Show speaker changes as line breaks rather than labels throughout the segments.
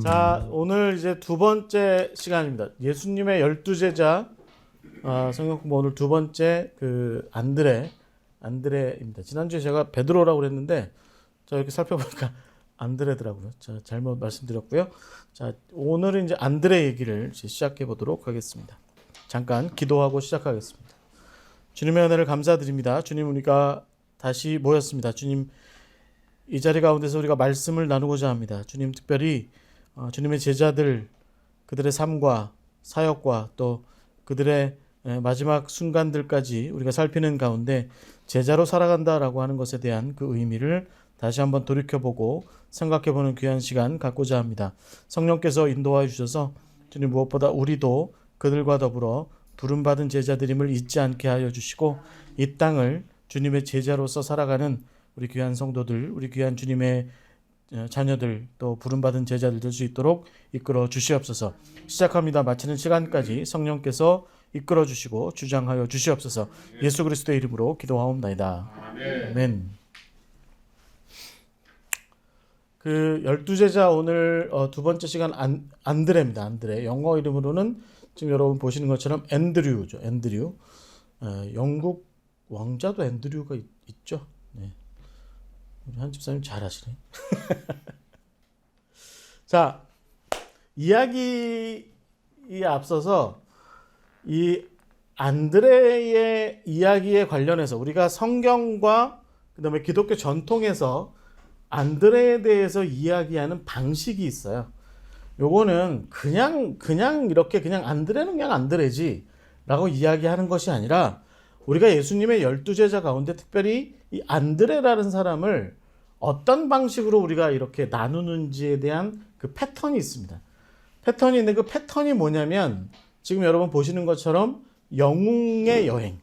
자, 오늘 이제 두 번째 시간입니다. 예수님의 12제자 성경 공부 오늘 두 번째 그 안드레입니다. 지난주에 제가 베드로라고 그랬는데 자, 이렇게 살펴보니까 안드레더라고요. 자, 잘못 말씀드렸고요. 자, 오늘은 이제 안드레 얘기를 시작해 보도록 하겠습니다. 잠깐 기도하고 시작하겠습니다. 주님의 은혜를 감사드립니다. 주님, 우리가 다시 모였습니다. 주님, 이 자리 가운데서 우리가 말씀을 나누고자 합니다. 주님, 특별히 주님의 제자들, 그들의 삶과 사역과 또 그들의 마지막 순간들까지 우리가 살피는 가운데 제자로 살아간다라고 하는 것에 대한 그 의미를 다시 한번 돌이켜보고 생각해보는 귀한 시간 갖고자 합니다. 성령께서 인도하여 주셔서 주님, 무엇보다 우리도 그들과 더불어 부름받은 제자들임을 잊지 않게 하여 주시고 이 땅을 주님의 제자로서 살아가는 우리 귀한 성도들, 우리 귀한 주님의 자녀들, 또 부름받은 제자들 될 수 있도록 이끌어 주시옵소서. 시작합니다. 마치는 시간까지 성령께서 이끌어 주시고 주장하여 주시옵소서. 예수 그리스도의 이름으로 기도하옵나이다. 아멘. 그 12제자 오늘 두 번째 시간 안드레입니다. 안드레. 영어 이름으로는 지금 여러분 보시는 것처럼 앤드류죠. 앤드류. 영국 왕자도 앤드류가 있죠. 네. 우리 한 집사님 잘하시네. 자, 이야기에 앞서서 이 안드레의 이야기에 관련해서 우리가 성경과 그다음에 기독교 전통에서 안드레에 대해서 이야기하는 방식이 있어요. 요거는 그냥 이렇게 그냥 안드레는 그냥 안드레지 라고 이야기하는 것이 아니라 우리가 예수님의 12제자 가운데 특별히 이 안드레라는 사람을 어떤 방식으로 우리가 이렇게 나누는지에 대한 그 패턴이 있습니다. 패턴이 있는데 그 패턴이 뭐냐면 지금 여러분 보시는 것처럼 영웅의 여행.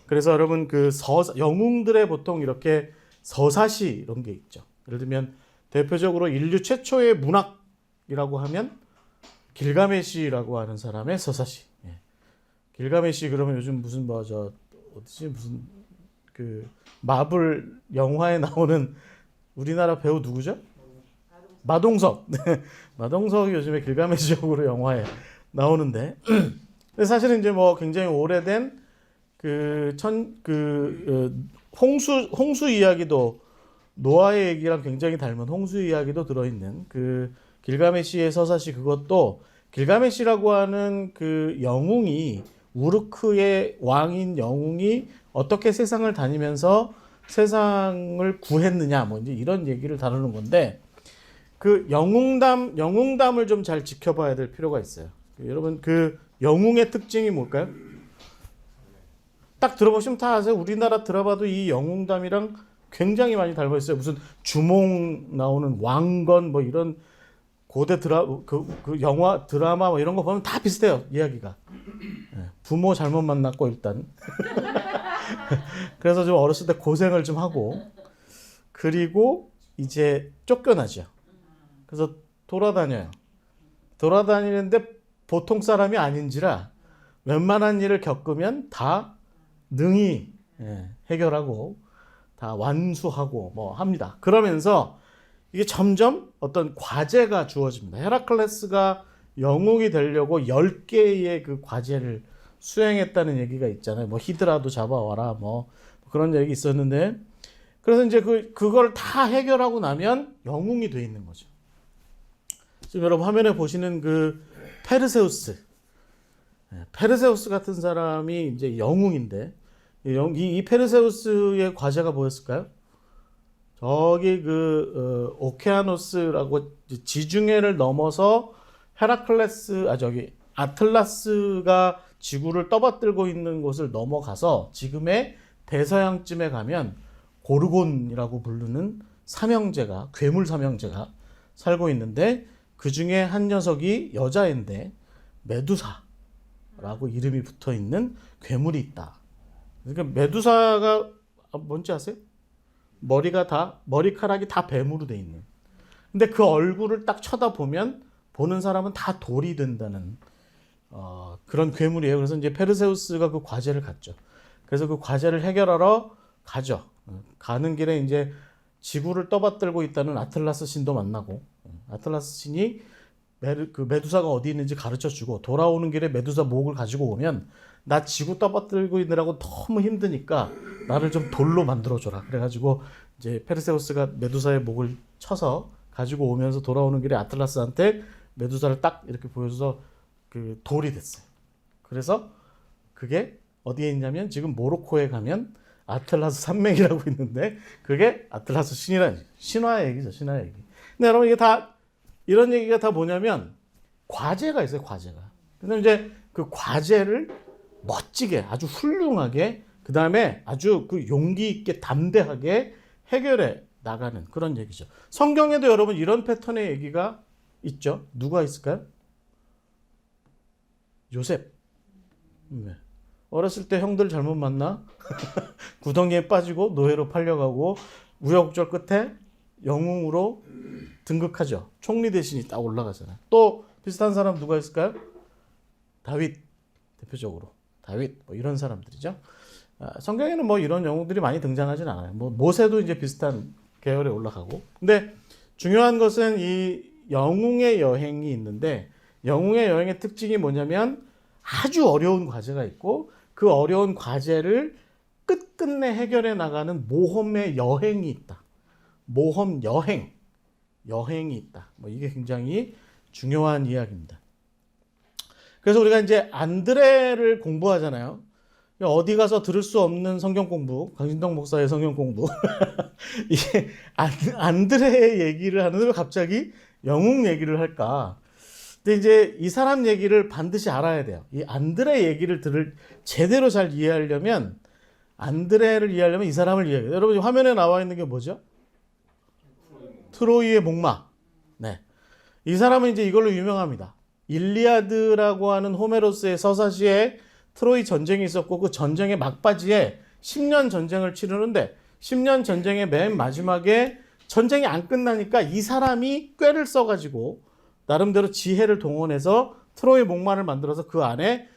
그래서 여러분 그 영웅들의 보통 이렇게 서사시 이런 게 있죠. 예를 들면 대표적으로 인류 최초의 문학이라고 하면 길가메시라고 하는 사람의 서사시. 길가메시 그러면 요즘 무슨 무슨 그 마블 영화에 나오는 우리나라 배우 누구죠? 마동석. 마동석이 요즘에 길가메시적으로 영화에 나오는데 근데 사실은 이제 뭐 굉장히 오래된 홍수 이야기도 노아의 얘기랑 굉장히 닮은 홍수 이야기도 들어있는 그 길가메시의 서사시, 그것도 길가메시라고 하는 그 영웅이 우르크의 왕인 영웅이 어떻게 세상을 다니면서 세상을 구했느냐 뭐 이제 이런 얘기를 다루는 건데 그 영웅담을 좀 잘 지켜봐야 될 필요가 있어요. 여러분 그 영웅의 특징이 뭘까요? 딱 들어보시면 다 아세요. 우리나라 드라마도 이 영웅담이랑 굉장히 많이 닮아 있어요. 무슨 주몽 나오는 왕건 뭐 이런 고대 그 영화 드라마 뭐 이런 거 보면 다 비슷해요. 이야기가. 부모 잘못 만났고 일단 그래서 좀 어렸을 때 고생을 좀 하고 그리고 이제 쫓겨나죠. 그래서 돌아다니는데 보통 사람이 아닌지라 웬만한 일을 겪으면 다 능히 해결하고 다 완수하고 뭐 합니다. 그러면서 이게 점점 어떤 과제가 주어집니다. 헤라클레스가 영웅이 되려고 10개의 그 과제를 수행했다는 얘기가 있잖아요. 뭐 히드라도 잡아와라 뭐 그런 얘기 있었는데 그래서 이제 그걸 다 해결하고 나면 영웅이 돼 있는 거죠. 지금 여러분 화면에 보시는 그 페르세우스 같은 사람이 이제 영웅인데 이 페르세우스의 과제가 뭐였을까요? 저기 오케아노스라고 지중해를 넘어서 아틀라스가 지구를 떠받들고 있는 곳을 넘어가서 지금의 대서양쯤에 가면 고르곤이라고 부르는 괴물 삼형제가 살고 있는데 그 중에 한 녀석이 여자인데 메두사라고 이름이 붙어 있는 괴물이 있다. 그러니까 메두사가 뭔지 아세요? 머리카락이 다 뱀으로 돼 있는. 근데 그 얼굴을 딱 쳐다보면 보는 사람은 다 돌이 된다는 그런 괴물이에요. 그래서 이제 페르세우스가 그 과제를 갖죠. 그래서 그 과제를 해결하러 가죠. 가는 길에 이제 지구를 떠받들고 있다는 아틀라스 신도 만나고 아틀라스 신이 그 메두사가 어디 있는지 가르쳐주고 돌아오는 길에 메두사 목을 가지고 오면 나 지구 떠받들고 있느라고 너무 힘드니까 나를 좀 돌로 만들어줘라. 그래가지고 이제 페르세우스가 메두사의 목을 쳐서 가지고 오면서 돌아오는 길에 아틀라스한테 메두사를 딱 이렇게 보여줘서 그 돌이 됐어요. 그래서 그게 어디에 있냐면 지금 모로코에 가면 아틀라스 산맥이라고 있는데 그게 아틀라스 신이라는 신화의 얘기죠. 신화의 얘기. 근데 여러분 이게 다 이런 얘기가 다 뭐냐면 과제가 있어요. 과제가. 근데 이제 그 과제를 멋지게 아주 훌륭하게 그 다음에 아주 그 용기 있게 담대하게 해결해 나가는 그런 얘기죠. 성경에도 여러분 이런 패턴의 얘기가 있죠. 누가 있을까요? 요셉. 네. 어렸을 때 형들 잘못 만나 구덩이에 빠지고 노예로 팔려가고 우여곡절 끝에 영웅으로 등극하죠. 총리 대신이 딱 올라가잖아요. 또 비슷한 사람 누가 있을까요? 다윗 대표적으로 다윗 뭐 이런 사람들이죠. 성경에는 뭐 이런 영웅들이 많이 등장하진 않아요. 뭐 모세도 이제 비슷한 계열에 올라가고. 근데 중요한 것은 이 영웅의 여행이 있는데 영웅의 여행의 특징이 뭐냐면 아주 어려운 과제가 있고 그 어려운 과제를 끝끝내 해결해 나가는 모험의 여행이 있다. 모험 여행이 있다. 뭐 이게 굉장히 중요한 이야기입니다. 그래서 우리가 이제 안드레를 공부하잖아요. 어디 가서 들을 수 없는 성경 공부, 강신덕 목사의 성경 공부. 이게 안드레의 얘기를 하는데 왜 갑자기 영웅 얘기를 할까? 근데 이제 이 사람 얘기를 반드시 알아야 돼요. 이 안드레 얘기를 제대로 잘 이해하려면 안드레를 이해하려면 이 사람을 이해해야 돼요. 여러분 화면에 나와 있는 게 뭐죠? 트로이의 목마. 네. 이 사람은 이제 이걸로 유명합니다. 일리아드라고 하는 호메로스의 서사시에 트로이 전쟁이 있었고 그 전쟁의 막바지에 10년 전쟁을 치르는데 10년 전쟁의 맨 마지막에 전쟁이 안 끝나니까 이 사람이 꾀를 써가지고 나름대로 지혜를 동원해서 트로이 목마를 만들어서 그 안에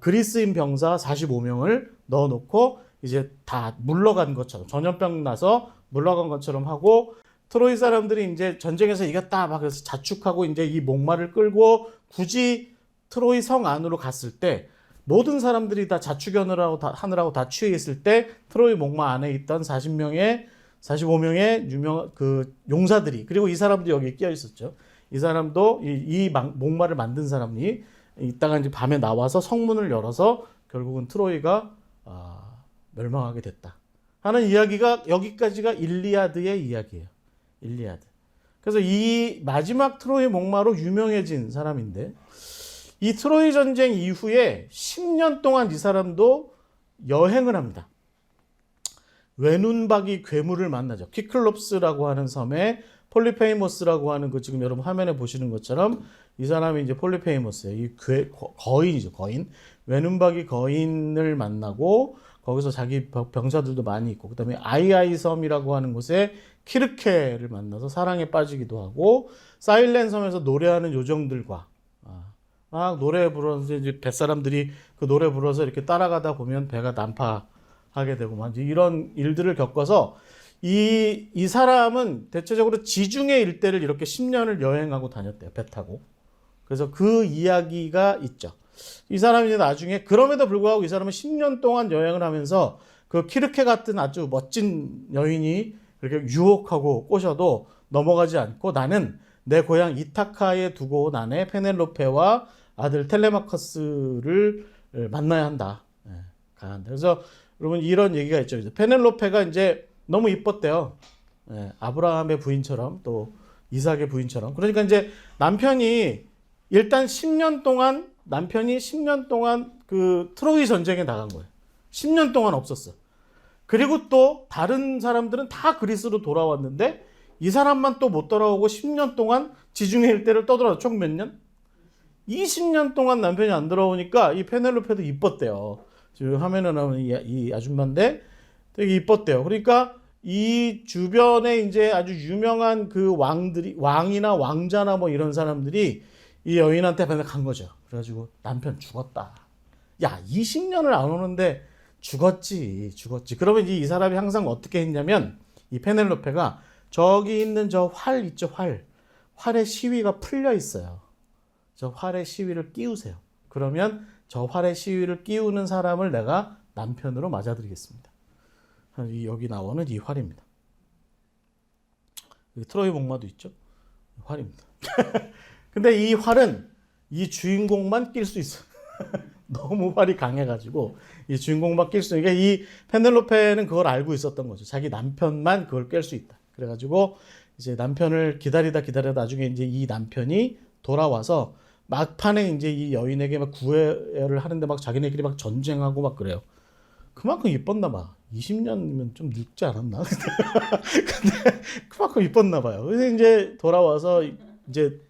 그리스인 병사 45명을 넣어놓고 이제 다 물러간 것처럼 전염병 나서 물러간 것처럼 하고 트로이 사람들이 이제 전쟁에서 이겼다 막 그래서 자축하고 이제 이 목마를 끌고 굳이 트로이 성 안으로 갔을 때 모든 사람들이 다 자축하느라고 다 취해 있을 때 트로이 목마 안에 있던 45명의 유명 그 용사들이 그리고 이 사람도 여기에 끼어 있었죠. 이 사람도 이 목마를 만든 사람이 이따가 이제 밤에 나와서 성문을 열어서 결국은 트로이가 멸망하게 됐다 하는 이야기가 여기까지가 일리아드의 이야기예요. 일리아드. 그래서 이 마지막 트로이 목마로 유명해진 사람인데 이 트로이 전쟁 이후에 10년 동안 이 사람도 여행을 합니다. 외눈박이 괴물을 만나죠. 키클롭스라고 하는 섬에 폴리페이모스라고 하는 그 지금 여러분 화면에 보시는 것처럼 이 사람이 이제 폴리페이모스예요. 이 거인이죠. 거인. 외눈박이 거인을 만나고 거기서 자기 병사들도 많이 있고 그다음에 아이아이 섬이라고 하는 곳에 키르케를 만나서 사랑에 빠지기도 하고 사일렌 섬에서 노래하는 요정들과 막 노래 부르면서 이제 뱃사람들이 그 노래 불러서 이렇게 따라가다 보면 배가 난파하게 되고 막 이런 일들을 겪어서 이 사람은 대체적으로 지중해 일대를 이렇게 10년을 여행하고 다녔대요. 배 타고. 그래서 그 이야기가 있죠. 이 사람이 이제 나중에 그럼에도 불구하고 이 사람은 10년 동안 여행을 하면서 그 키르케 같은 아주 멋진 여인이 그렇게 유혹하고 꼬셔도 넘어가지 않고 나는 내 고향 이타카에 두고 온 아내 페넬로페와 아들 텔레마커스를 만나야 한다. 그래서 여러분 이런 얘기가 있죠. 페넬로페가 이제 너무 이뻤대요. 아브라함의 부인처럼 또 이삭의 부인처럼. 그러니까 이제 남편이 일단 10년 동안 그 트로이 전쟁에 나간 거예요. 10년 동안 없었어. 그리고 또 다른 사람들은 다 그리스로 돌아왔는데 이 사람만 또 못 돌아오고 10년 동안 지중해 일대를 떠돌아서 총 몇 년? 20년 동안 남편이 안 돌아오니까 이 페넬로페도 이뻤대요. 지금 화면에 나오는 이 아줌마인데 되게 이뻤대요. 그러니까 이 주변에 이제 아주 유명한 그 왕이나 왕자나 뭐 이런 사람들이 이 여인한테 맨날 간 거죠. 그래가지고 남편 죽었다. 야, 20년을 안 오는데 죽었지. 그러면 이제 이 사람이 항상 어떻게 했냐면 이 페넬로페가 저기 있는 저 활 있죠, 활. 활의 시위가 풀려 있어요. 저 활의 시위를 끼우세요. 그러면 저 활의 시위를 끼우는 사람을 내가 남편으로 맞아들이겠습니다. 여기 나오는 이 활입니다. 여기 트로이 목마도 있죠? 활입니다. 근데 이 활은 이 주인공만 낄 수 있어요. 너무 활이 강해가지고 이 주인공만 낄 수 있는 게, 이 페넬로페는 그걸 알고 있었던 거죠. 자기 남편만 그걸 깰 수 있다. 그래가지고 이제 남편을 기다리다 나중에 이제 이 남편이 돌아와서 막판에 이제 이 여인에게 막 구애를 하는데 막 자기네끼리 막 전쟁하고 막 그래요. 그만큼 이뻤나 봐. 20년이면 좀 늙지 않았나? 근데 그만큼 이뻤나 봐요. 그래서 이제 돌아와서 이제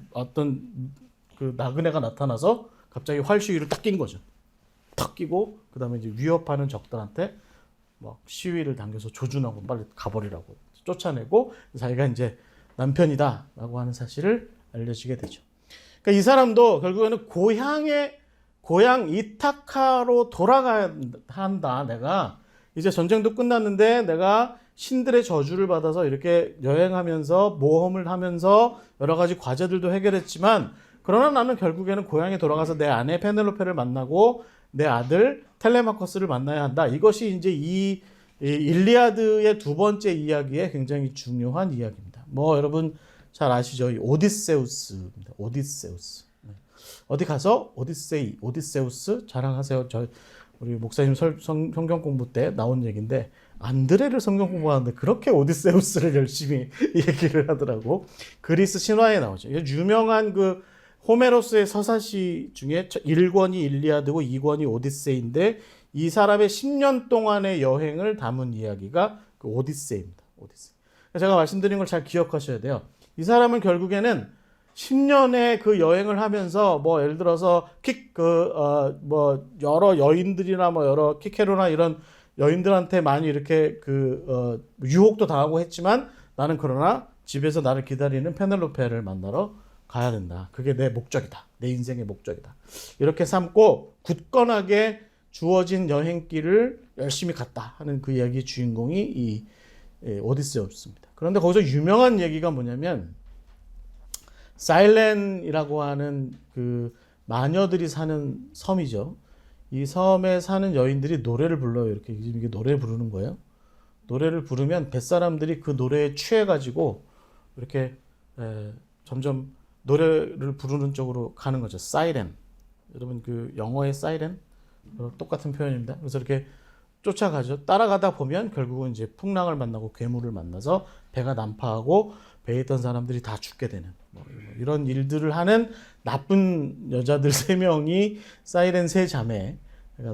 어떤 그 나그네가 나타나서 갑자기 활 시위를 딱 낀 거죠. 탁 끼고 그다음에 이제 위협하는 적들한테 막 시위를 당겨서 조준하고 빨리 가버리라고 쫓아내고 자기가 이제 남편이다라고 하는 사실을 알려지게 되죠. 그러니까 이 사람도 결국에는 고향 이타카로 돌아가야 한다. 내가 이제 전쟁도 끝났는데 내가 신들의 저주를 받아서 이렇게 여행하면서 모험을 하면서 여러 가지 과제들도 해결했지만, 그러나 나는 결국에는 고향에 돌아가서 내 아내 페넬로페를 만나고 내 아들 텔레마커스를 만나야 한다. 이것이 이제 이 일리아드의 두 번째 이야기에 굉장히 중요한 이야기입니다. 뭐 여러분 잘 아시죠? 이 오디세우스입니다. 오디세우스. 어디 가서 오디세우스 자랑하세요. 우리 목사님 성경 공부 때 나온 얘기인데, 안드레를 성경 공부하는데 그렇게 오디세우스를 열심히 얘기를 하더라고. 그리스 신화에 나오죠. 유명한 그 호메로스의 서사시 중에 1권이 일리아드고 2권이 오디세이인데, 이 사람의 10년 동안의 여행을 담은 이야기가 그 오디세이입니다. 오디세이. 제가 말씀드린 걸 잘 기억하셔야 돼요. 이 사람은 결국에는 10년의 그 여행을 하면서 뭐 예를 들어서 뭐 여러 여인들이나 뭐 여러 키케로나 이런 여인들한테 많이 이렇게 유혹도 당하고 했지만, 나는 그러나 집에서 나를 기다리는 페넬로페를 만나러 가야 된다. 그게 내 목적이다. 내 인생의 목적이다. 이렇게 삼고 굳건하게 주어진 여행길을 열심히 갔다 하는 그 이야기의 주인공이 이 오디세우스입니다. 그런데 거기서 유명한 얘기가 뭐냐면, 사일렌이라고 하는 그 마녀들이 사는 섬이죠. 이 섬에 사는 여인들이 노래를 불러요. 이게 노래를 부르는 거예요. 노래를 부르면 뱃사람들이 그 노래에 취해가지고 이렇게 점점 노래를 부르는 쪽으로 가는 거죠. 사이렌. 여러분 그 영어의 사이렌 똑같은 표현입니다. 그래서 이렇게 쫓아가죠. 따라가다 보면 결국은 이제 풍랑을 만나고 괴물을 만나서 배가 난파하고 배에 있던 사람들이 다 죽게 되는 이런 일들을 하는 나쁜 여자들 3명이 사이렌 3자매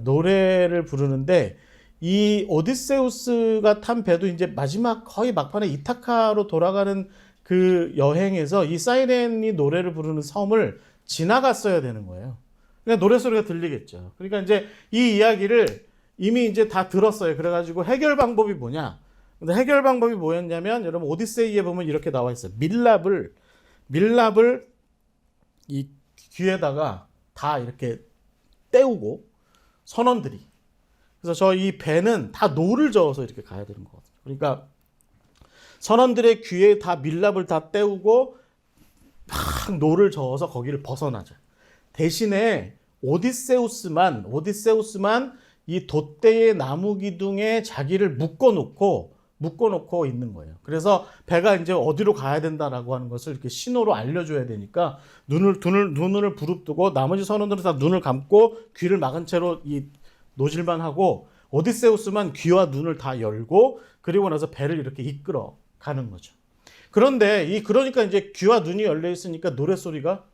노래를 부르는데, 이 오디세우스가 탄 배도 이제 마지막 거의 막판에 이타카로 돌아가는 그 여행에서 이 사이렌이 노래를 부르는 섬을 지나갔어야 되는 거예요. 그러니까 노래소리가 들리겠죠. 그러니까 이제 이 이야기를 이미 이제 다 들었어요. 그래가지고 해결 방법이 뭐냐? 근데 해결 방법이 뭐였냐면, 여러분 오디세이에 보면 이렇게 나와 있어요. 밀랍을 이 귀에다가 다 이렇게 떼우고 선원들이. 그래서 저 이 배는 다 노를 저어서 이렇게 가야 되는 거거든요. 그러니까 선원들의 귀에 다 밀랍을 다 떼우고 막 노를 저어서 거기를 벗어나죠. 대신에 오디세우스만 이 돛대의 나무 기둥에 자기를 묶어놓고 있는 거예요. 그래서 배가 이제 어디로 가야 된다라고 하는 것을 이렇게 신호로 알려줘야 되니까 눈을 부릅뜨고 나머지 선원들은 다 눈을 감고 귀를 막은 채로 이 노질만 하고, 오디세우스만 귀와 눈을 다 열고 그리고 나서 배를 이렇게 이끌어 가는 거죠. 그런데 그러니까 이제 귀와 눈이 열려 있으니까 노래 소리가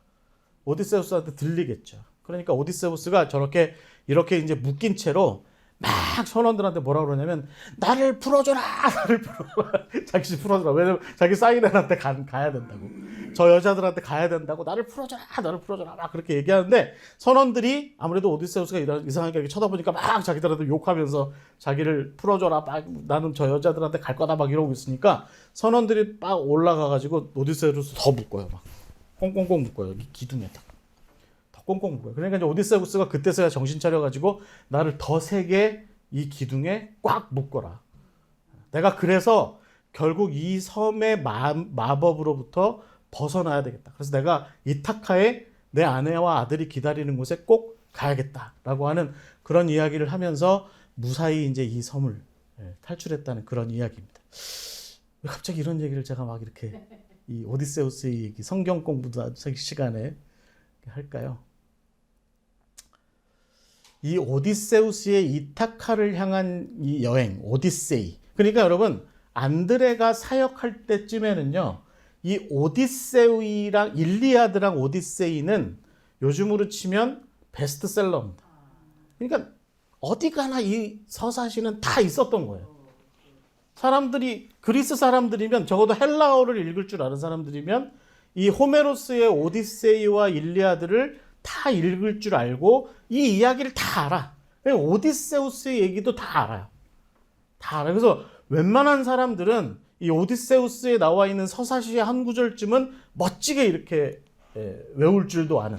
오디세우스한테 들리겠죠. 그러니까 오디세우스가 이렇게 이제 묶인 채로 막 선원들한테 뭐라 그러냐면, 나를 풀어줘라. 자기 풀어줘라. 왜냐면 자기 사이렌한테 가야 된다고. 저 여자들한테 가야 된다고. 나를 풀어줘라. 막 그렇게 얘기하는데, 선원들이 아무래도 오디세우스가 이상하게 이렇게 쳐다보니까 막 자기들한테 욕하면서 자기를 풀어줘라. 막 나는 저 여자들한테 갈 거다. 막 이러고 있으니까 선원들이 막 올라가가지고 오디세우스 더 묶어요. 막 꽁꽁꽁 묶어요. 이 기둥에 딱. 꽁꽁 묶어요. 그러니까 이제 오디세우스가 그때서야 정신 차려가지고, 나를 더 세게 이 기둥에 꽉 묶어라. 내가 그래서 결국 이 섬의 마법으로부터 벗어나야 되겠다. 그래서 내가 이타카에 내 아내와 아들이 기다리는 곳에 꼭 가야겠다라고 하는 그런 이야기를 하면서 무사히 이제 이 섬을 탈출했다는 그런 이야기입니다. 왜 갑자기 이런 얘기를 제가 막 이렇게 이 오디세우스의 얘기, 성경 공부도 시간에 할까요? 이 오디세우스의 이타카를 향한 이 여행, 오디세이. 그러니까 여러분, 안드레가 사역할 때쯤에는요, 이 오디세이랑 일리아드랑 오디세이는 요즘으로 치면 베스트셀러입니다. 그러니까 어디 가나 이 서사시는 다 있었던 거예요. 사람들이, 그리스 사람들이면, 적어도 헬라어를 읽을 줄 아는 사람들이면 이 호메로스의 오디세이와 일리아드를 다 읽을 줄 알고 이 이야기를 다 알아. 오디세우스의 얘기도 다 알아요. 다 알아요. 그래서 웬만한 사람들은 이 오디세우스에 나와 있는 서사시의 한 구절쯤은 멋지게 이렇게 외울 줄도 아는.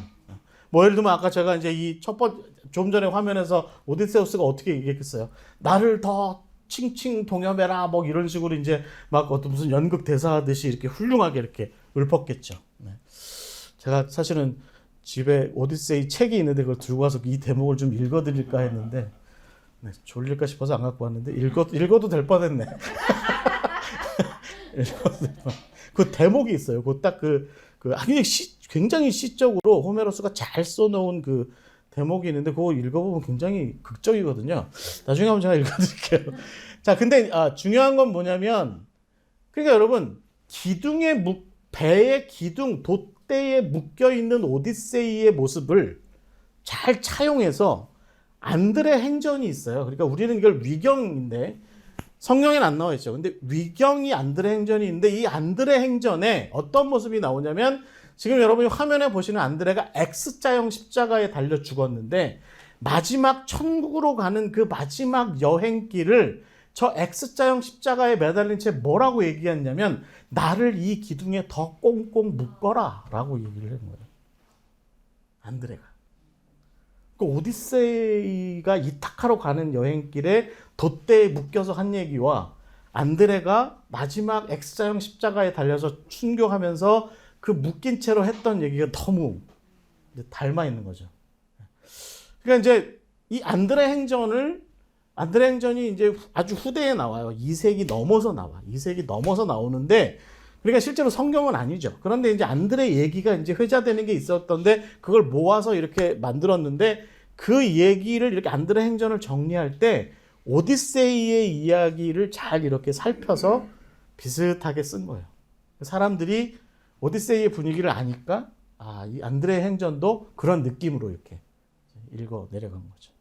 뭐 예를 들면 아까 제가 이제 이 첫 번째 좀 전에 화면에서 오디세우스가 어떻게 얘기했어요? 나를 더 칭칭 동여매라 뭐 이런 식으로 이제 막 어떤 무슨 연극 대사하듯이 이렇게 훌륭하게 이렇게 읊었겠죠. 네. 제가 사실은 집에 오디세이 책이 있는데 그걸 들고 와서 이 대목을 좀 읽어드릴까 했는데 네, 졸릴까 싶어서 안 갖고 왔는데 읽어도 될 뻔했네. 그 대목이 있어요. 그 딱 굉장히 시적으로 호메로스가 잘 써놓은 그 대목이 있는데 그거 읽어보면 굉장히 극적이거든요. 나중에 한번 제가 읽어드릴게요. 자, 근데 중요한 건 뭐냐면 그러니까 여러분 배의 기둥 돛대에 묶여 있는 오디세이의 모습을 잘 차용해서 안드레 행전이 있어요. 그러니까 우리는 이걸 위경인데 성경에는 안 나와 있죠. 근데 위경이 안드레 행전이 있는데 이 안드레 행전에 어떤 모습이 나오냐면 지금 여러분이 화면에 보시는 안드레가 X자형 십자가에 달려 죽었는데 마지막 천국으로 가는 그 마지막 여행길을 저 X자형 십자가에 매달린 채 뭐라고 얘기했냐면 나를 이 기둥에 더 꽁꽁 묶어라 라고 얘기를 한 거예요. 안드레가. 그 오디세이가 이타카로 가는 여행길에 돛대에 묶여서 한 얘기와 안드레가 마지막 X자형 십자가에 달려서 순교하면서 그 묶인 채로 했던 얘기가 너무 닮아 있는 거죠. 그러니까 이제 이 안드레 행전이 이제 아주 후대에 나와요. 2세기 넘어서 나와. 2세기 넘어서 나오는데 그러니까 실제로 성경은 아니죠. 그런데 이제 안드레 얘기가 이제 회자되는 게 있었던데 그걸 모아서 이렇게 만들었는데 그 얘기를 이렇게 안드레 행전을 정리할 때 오디세이의 이야기를 잘 이렇게 살펴서 비슷하게 쓴 거예요. 사람들이 오디세이의 분위기를 아니까 이 안드레 행전도 그런 느낌으로 이렇게 읽어 내려간 거죠.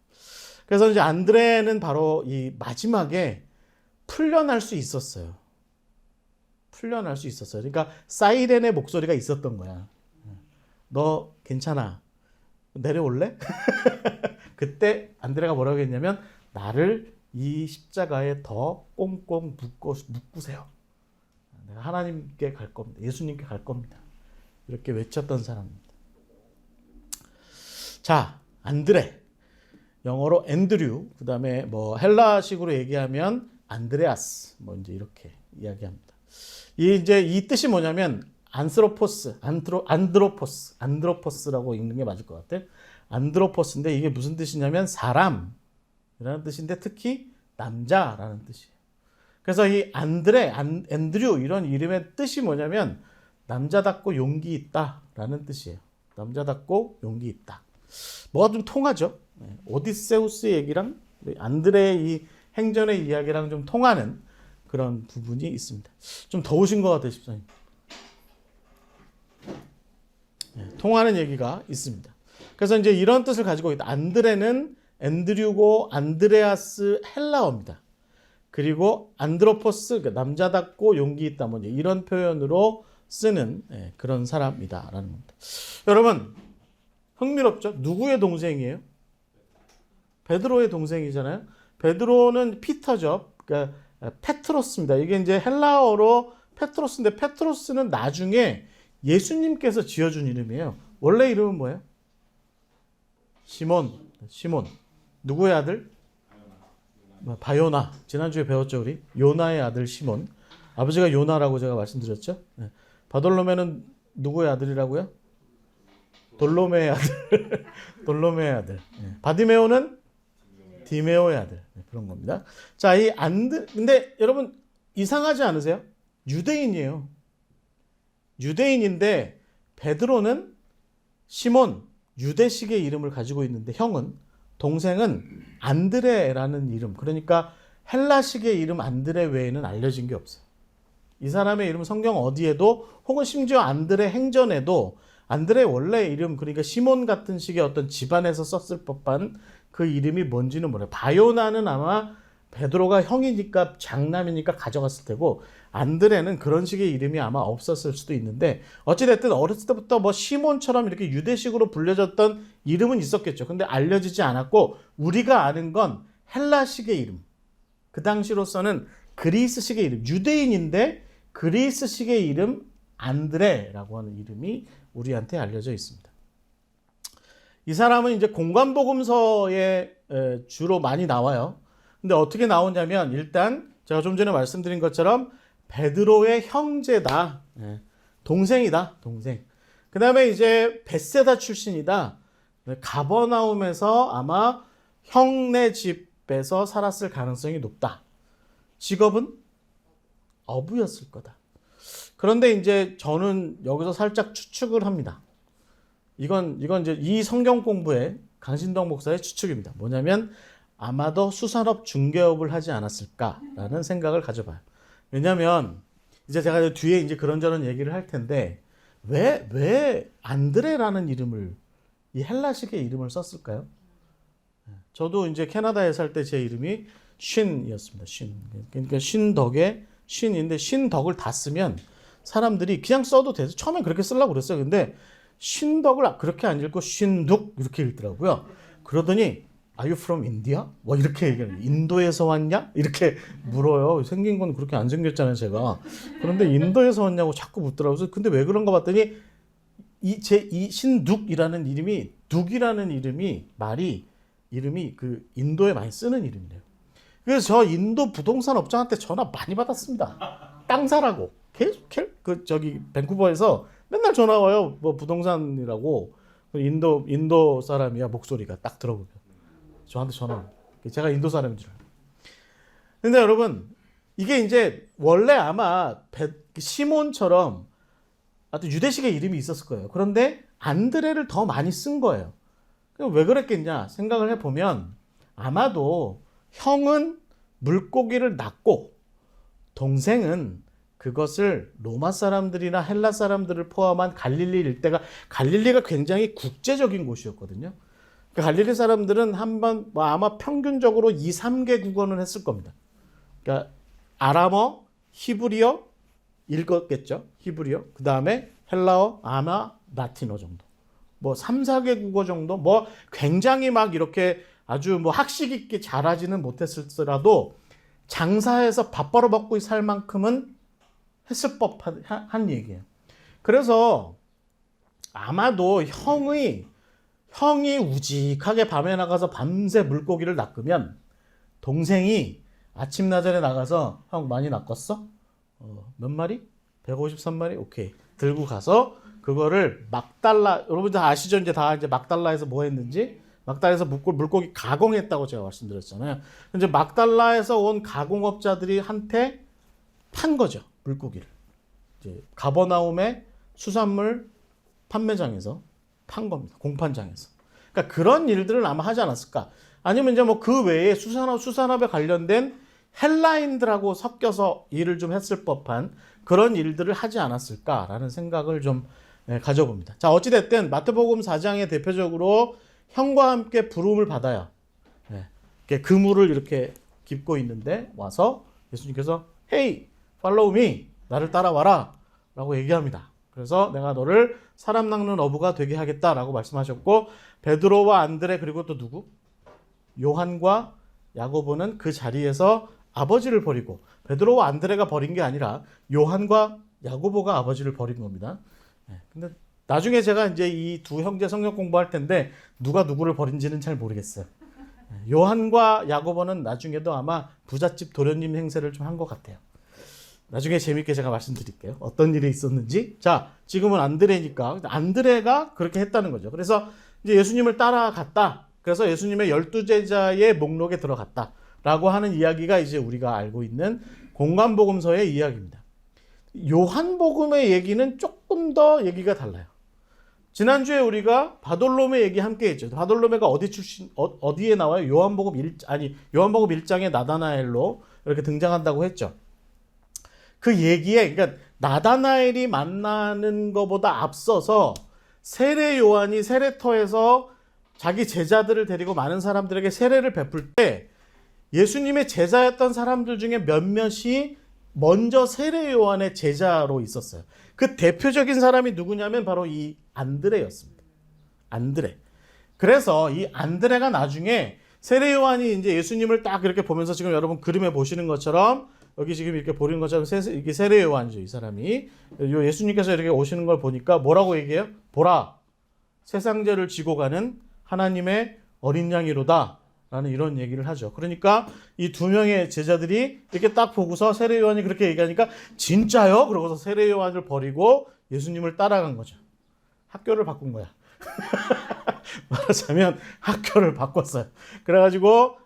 그래서 이제 안드레는 바로 이 마지막에 풀려날 수 있었어요. 그러니까 사이렌의 목소리가 있었던 거야. 너 괜찮아. 내려올래? 그때 안드레가 뭐라고 했냐면 나를 이 십자가에 더 꽁꽁 묶으세요. 내가 하나님께 갈 겁니다. 예수님께 갈 겁니다. 이렇게 외쳤던 사람입니다. 자, 안드레. 영어로 앤드류. 그 다음에 뭐 헬라식으로 얘기하면 안드레아스. 뭐 이제 이렇게 이야기합니다. 이 뜻이 뭐냐면 안드로포스라고 읽는 게 맞을 것 같아요. 안드로포스인데 이게 무슨 뜻이냐면 사람이라는 뜻인데 특히 남자라는 뜻이에요. 그래서 이 앤드류 이런 이름의 뜻이 뭐냐면 남자답고 용기 있다라는 뜻이에요. 남자답고 용기 있다. 뭐가 좀 통하죠? 오디세우스 얘기랑 안드레의 이 행전의 이야기랑 좀 통하는 그런 부분이 있습니다. 좀 더우신 것 같아요, 집사님. 통하는 얘기가 있습니다. 그래서 이제 이런 뜻을 가지고 있다. 안드레는 앤드류고 안드레아스 헬라어입니다. 그리고 안드로포스, 남자답고 용기 있다, 뭐 이런 표현으로 쓰는 그런 사람이다라는 겁니다. 여러분, 흥미롭죠? 누구의 동생이에요? 베드로의 동생이잖아요. 베드로는 피터죠. 그러니까 페트로스입니다. 이게 이제 헬라어로 페트로스인데 페트로스는 나중에 예수님께서 지어준 이름이에요. 원래 이름은 뭐예요? 시몬. 누구의 아들? 바요나. 지난주에 배웠죠, 우리? 요나의 아들 시몬. 아버지가 요나라고 제가 말씀드렸죠. 바돌로메는 누구의 아들이라고요? 돌로메의 아들. 돌로메의 아들. 네. 바디메오는 디메오의 아들. 네, 그런 겁니다. 자, 이 근데 여러분 이상하지 않으세요? 유대인이에요. 유대인인데 베드로는 시몬, 유대식의 이름을 가지고 있는데 형은, 동생은 안드레라는 이름, 그러니까 헬라식의 이름 안드레 외에는 알려진 게 없어요. 이 사람의 이름 성경 어디에도, 혹은 심지어 안드레 행전에도 안드레 원래 이름, 그러니까 시몬 같은 식의 어떤 집안에서 썼을 법한 그 이름이 뭔지는 몰라요. 바요나는 아마 베드로가 형이니까 장남이니까 가져갔을 테고, 안드레는 그런 식의 이름이 아마 없었을 수도 있는데, 어찌됐든 어렸을 때부터 뭐 시몬처럼 이렇게 유대식으로 불려졌던 이름은 있었겠죠. 근데 알려지지 않았고, 우리가 아는 건 헬라식의 이름, 그 당시로서는 그리스식의 이름, 유대인인데 그리스식의 이름 안드레라고 하는 이름이 우리한테 알려져 있습니다. 이 사람은 이제 공관복음서에 주로 많이 나와요. 근데 어떻게 나오냐면, 일단 제가 좀 전에 말씀드린 것처럼 베드로의 형제다, 동생이다, 동생. 그 다음에 이제 벳세다 출신이다. 가버나움에서 아마 형네 집에서 살았을 가능성이 높다. 직업은 어부였을 거다. 그런데 이제 저는 여기서 살짝 추측을 합니다. 이건 이제 이 성경 공부에 강신덕 목사의 추측입니다. 뭐냐면 아마도 수산업 중개업을 하지 않았을까라는 생각을 가져봐요. 왜냐면 이제 제가 뒤에 이제 그런저런 얘기를 할 텐데, 왜 안드레라는 이름을, 이 헬라식의 이름을 썼을까요? 저도 이제 캐나다에 살 때 제 이름이 쉰이었습니다. 쉰. 그러니까 신덕의 신인데, 신덕을 다 쓰면 사람들이 그냥 써도 돼서 처음엔 그렇게 쓰려고 그랬어요. 근데 신덕을 그렇게 안 읽고 쉰둑 이렇게 읽더라고요. 그러더니 Are you from India? 뭐 이렇게 얘기해요. 인도에서 왔냐? 이렇게 물어요. 생긴 건 그렇게 안 생겼잖아요, 제가. 그런데 인도에서 왔냐고 자꾸 묻더라고요. 근데 왜 그런가 봤더니 이 신둑이라는 이름이, 둑이라는 이름이 그 인도에 많이 쓰는 이름이래요. 그래서 저 인도 부동산 업장한테 전화 많이 받았습니다. 땅 사라고. 계속 저기 밴쿠버에서 맨날 전화 와요. 뭐 부동산이라고. 인도 사람이야, 목소리가 딱 들어보면. 저한테 전화 와요. 제가 인도 사람인 줄 알아요. 근데 여러분, 이게 이제 원래 아마 시몬처럼 아주 유대식의 이름이 있었을 거예요. 그런데 안드레를 더 많이 쓴 거예요. 왜 그랬겠냐 생각을 해보면, 아마도 형은 물고기를 낚고 동생은 그것을 로마 사람들이나 헬라 사람들을 포함한 갈릴리 일대가, 갈릴리가 굉장히 국제적인 곳이었거든요. 그러니까 갈릴리 사람들은 한번 아마 평균적으로 2, 3개 국어는 했을 겁니다. 그러니까 아람어, 히브리어 읽었겠죠. 히브리어. 그 다음에 헬라어, 아마 라틴어 정도. 뭐 3, 4개 국어 정도. 뭐 굉장히 막 이렇게 아주 뭐 학식 있게 잘하지는 못했을지라도 장사해서 밥 벌어 먹고 살 만큼은 했을 법한 얘기예요. 그래서 아마도 형이 우직하게 밤에 나가서 밤새 물고기를 낚으면, 동생이 아침나절에 나가서 형 많이 낚았어? 몇 마리? 153마리? 오케이. 들고 가서 그거를 막달라, 여러분들 아시죠? 이제 막달라에서 뭐 했는지? 막달라에서 물고기 가공했다고 제가 말씀드렸잖아요. 이제 막달라에서 온 가공업자들이 한테 판 거죠. 물고기를. 이제 가버나움의 수산물 판매장에서 판 겁니다. 공판장에서. 그러니까 그런 일들을 아마 하지 않았을까? 아니면 이제 뭐 그 외에 수산업에 관련된 헬라인들하고 섞여서 일을 좀 했을 법한 그런 일들을 하지 않았을까라는 생각을 좀 가져봅니다. 자, 어찌됐든 마태복음 4장에 대표적으로 형과 함께 부름을 받아요. 그물을 이렇게 깁고 있는데 와서 예수님께서 Hey, follow me. 나를 따라와라 라고 얘기합니다. 그래서 내가 너를 사람 낚는 어부가 되게 하겠다라고 말씀하셨고, 베드로와 안드레 그리고 또 누구? 요한과 야고보는 그 자리에서 아버지를 버리고, 베드로와 안드레가 버린 게 아니라 요한과 야고보가 아버지를 버린 겁니다. 근데 나중에 제가 이제 이 두 형제 성경 공부할 텐데 누가 누구를 버린지는 잘 모르겠어요. 요한과 야고보는 나중에도 아마 부잣집 도련님 행세를 좀 한 것 같아요. 나중에 재밌게 제가 말씀드릴게요. 어떤 일이 있었는지. 자, 지금은 안드레니까 안드레가 그렇게 했다는 거죠. 그래서 이제 예수님을 따라갔다. 그래서 예수님의 12제자의 목록에 들어갔다. 라고 하는 이야기가 이제 우리가 알고 있는 공관복음서의 이야기입니다. 요한복음의 얘기는 조금 더 얘기가 달라요. 지난주에 우리가 바돌로메 얘기 함께 했죠. 바돌로메가 어디에 나와요? 요한복음 1장의 나다나엘로 이렇게 등장한다고 했죠. 그 얘기에, 그러니까 나다나엘이 만나는 것보다 앞서서 세례 요한이 세례터에서 자기 제자들을 데리고 많은 사람들에게 세례를 베풀 때 예수님의 제자였던 사람들 중에 몇몇이 먼저 세례 요한의 제자로 있었어요. 그 대표적인 사람이 누구냐면 바로 이 안드레였습니다. 안드레. 그래서 이 안드레가 나중에 세례 요한이 이제 예수님을 딱 이렇게 보면서 지금 여러분 그림에 보시는 것처럼 여기 지금 이렇게 보이는 것처럼 이게 세례 요한이죠. 이 사람이 예수님께서 이렇게 오시는 걸 보니까 뭐라고 얘기해요? 보라, 세상 죄를 지고 가는 하나님의 어린 양이로다. 라는 이런 얘기를 하죠. 그러니까 이 두 명의 제자들이 이렇게 딱 보고서 세례 요한이 그렇게 얘기하니까 진짜요? 그러고서 세례 요한을 버리고 예수님을 따라간 거죠. 학교를 바꾼 거야. 말하자면 학교를 바꿨어요. 그래가지고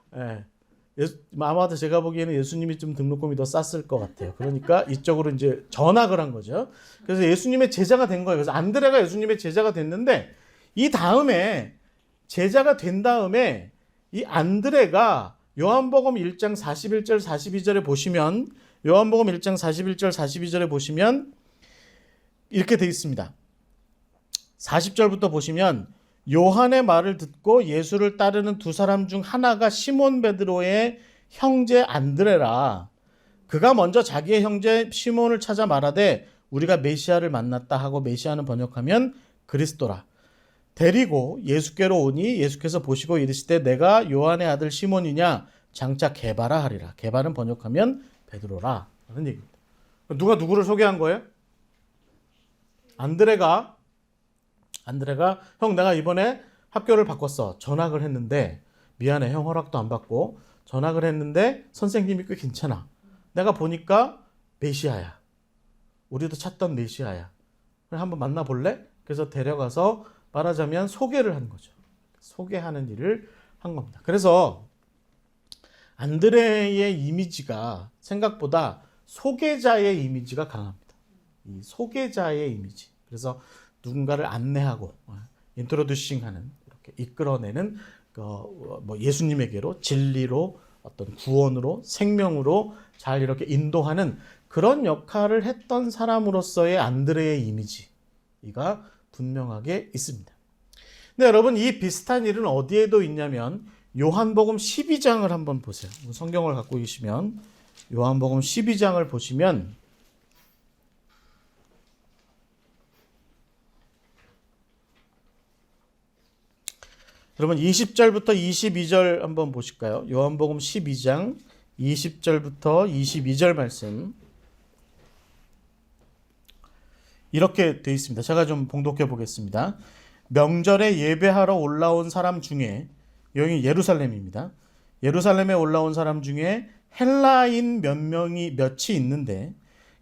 아마도 제가 보기에는 예수님이 좀 등록금이 더 쌌을 것 같아요. 그러니까 이쪽으로 이제 전학을 한 거죠. 그래서 예수님의 제자가 된 거예요. 그래서 안드레가 예수님의 제자가 됐는데 이 다음에 제자가 된 다음에 이 안드레가 요한복음 1장 41절 42절에 보시면 요한복음 1장 41절 42절에 보시면 이렇게 되어 있습니다. 40절부터 보시면 요한의 말을 듣고 예수를 따르는 두 사람 중 하나가 시몬 베드로의 형제 안드레라. 그가 먼저 자기의 형제 시몬을 찾아 말하되 우리가 메시아를 만났다 하고 메시아는 번역하면 그리스도라. 데리고 예수께로 오니 예수께서 보시고 이르시되 내가 요한의 아들 시몬이냐 장차 게바라 하리라. 게바는 번역하면 베드로라 하는 얘기입니다. 누가 누구를 소개한 거예요? 안드레가 형 내가 이번에 학교를 바꿨어. 전학을 했는데 미안해 형 허락도 안 받고 전학을 했는데 선생님이 꽤 괜찮아. 내가 보니까 메시아야. 우리도 찾던 메시아야. 한번 만나볼래? 그래서 데려가서 말하자면 소개를 한 거죠. 소개하는 일을 한 겁니다. 그래서 안드레의 이미지가 생각보다 소개자의 이미지가 강합니다. 이 소개자의 이미지. 그래서 누군가를 안내하고 인트로듀싱하는 이렇게 이끌어내는 뭐 예수님에게로 진리로 어떤 구원으로 생명으로 잘 이렇게 인도하는 그런 역할을 했던 사람으로서의 안드레의 이미지가 분명하게 있습니다. 근데 여러분 이 비슷한 일은 어디에도 있냐면 요한복음 12장을 한번 보세요. 성경을 갖고 계시면 요한복음 12장을 보시면 여러분 20절부터 22절 한번 보실까요? 요한복음 12장 20절부터 22절 말씀 이렇게 되어 있습니다. 제가 좀 봉독해 보겠습니다. 명절에 예배하러 올라온 사람 중에 여기 예루살렘입니다. 예루살렘에 올라온 사람 중에 헬라인 몇이 있는데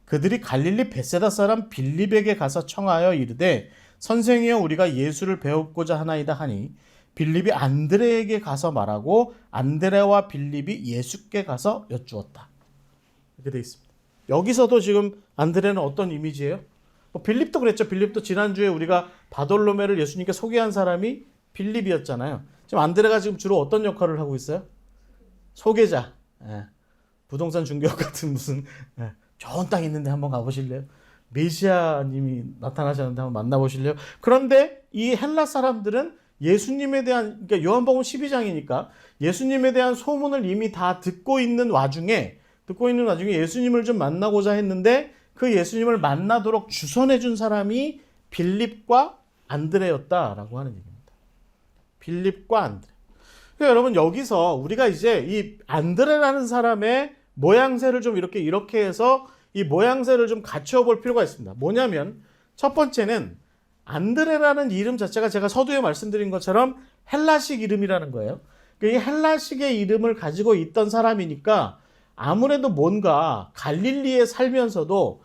그들이 갈릴리 베세다 사람 빌립에게 가서 청하여 이르되 선생이여 우리가 예수를 배우고자 하나이다 하니 빌립이 안드레에게 가서 말하고 안드레와 빌립이 예수께 가서 여쭈었다. 이렇게 되어 있습니다. 여기서도 지금 안드레는 어떤 이미지예요? 빌립도 그랬죠. 빌립도 지난주에 우리가 바돌로메를 예수님께 소개한 사람이 빌립이었잖아요. 지금 안드레가 지금 주로 어떤 역할을 하고 있어요? 소개자. 부동산 중개업 같은 무슨 좋은 땅 있는데 한번 가보실래요? 메시아님이 나타나셨는데 한번 만나보실래요? 그런데 이 헬라 사람들은 예수님에 대한, 그러니까 요한복음 12장이니까 예수님에 대한 소문을 이미 다 듣고 있는 와중에 예수님을 좀 만나고자 했는데 그 예수님을 만나도록 주선해 준 사람이 빌립과 안드레였다라고 하는 얘기입니다. 빌립과 안드레. 그러니까 여러분 여기서 우리가 이제 이 안드레라는 사람의 모양새를 좀 이렇게 해서 이 모양새를 좀 갖춰 볼 필요가 있습니다. 뭐냐면 첫 번째는 안드레라는 이름 자체가 제가 서두에 말씀드린 것처럼 헬라식 이름이라는 거예요. 이 헬라식의 이름을 가지고 있던 사람이니까 아무래도 뭔가 갈릴리에 살면서도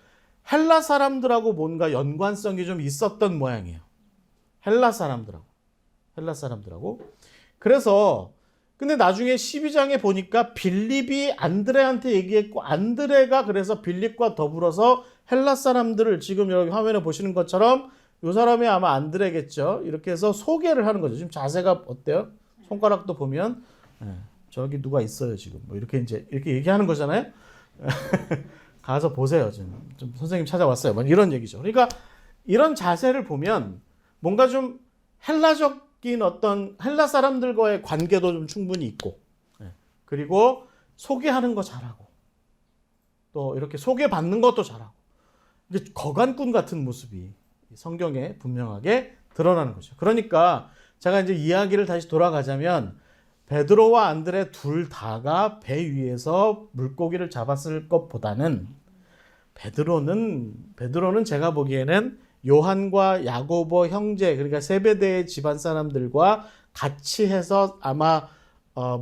헬라 사람들하고 뭔가 연관성이 좀 있었던 모양이에요. 헬라 사람들하고. 그래서 근데 나중에 12장에 보니까 빌립이 안드레한테 얘기했고 안드레가 그래서 빌립과 더불어서 헬라 사람들을 지금 여기 화면에 보시는 것처럼 이 사람이 아마 안드레겠죠. 이렇게 해서 소개를 하는 거죠. 지금 자세가 어때요? 손가락도 보면 저기 누가 있어요 지금. 뭐 이렇게 이제 이렇게 얘기하는 거잖아요. 가서 보세요. 좀 선생님 찾아왔어요. 뭐 이런 얘기죠. 그러니까 이런 자세를 보면 뭔가 좀 헬라적인 어떤 헬라 사람들과의 관계도 좀 충분히 있고, 그리고 소개하는 거 잘하고, 또 이렇게 소개받는 것도 잘하고, 이게 거간꾼 같은 모습이 성경에 분명하게 드러나는 거죠. 그러니까 제가 이제 이야기를 다시 돌아가자면 베드로와 안드레 둘 다가 배 위에서 물고기를 잡았을 것보다는 베드로는 제가 보기에는 요한과 야고보 형제, 그러니까 세베대의 집안 사람들과 같이 해서 아마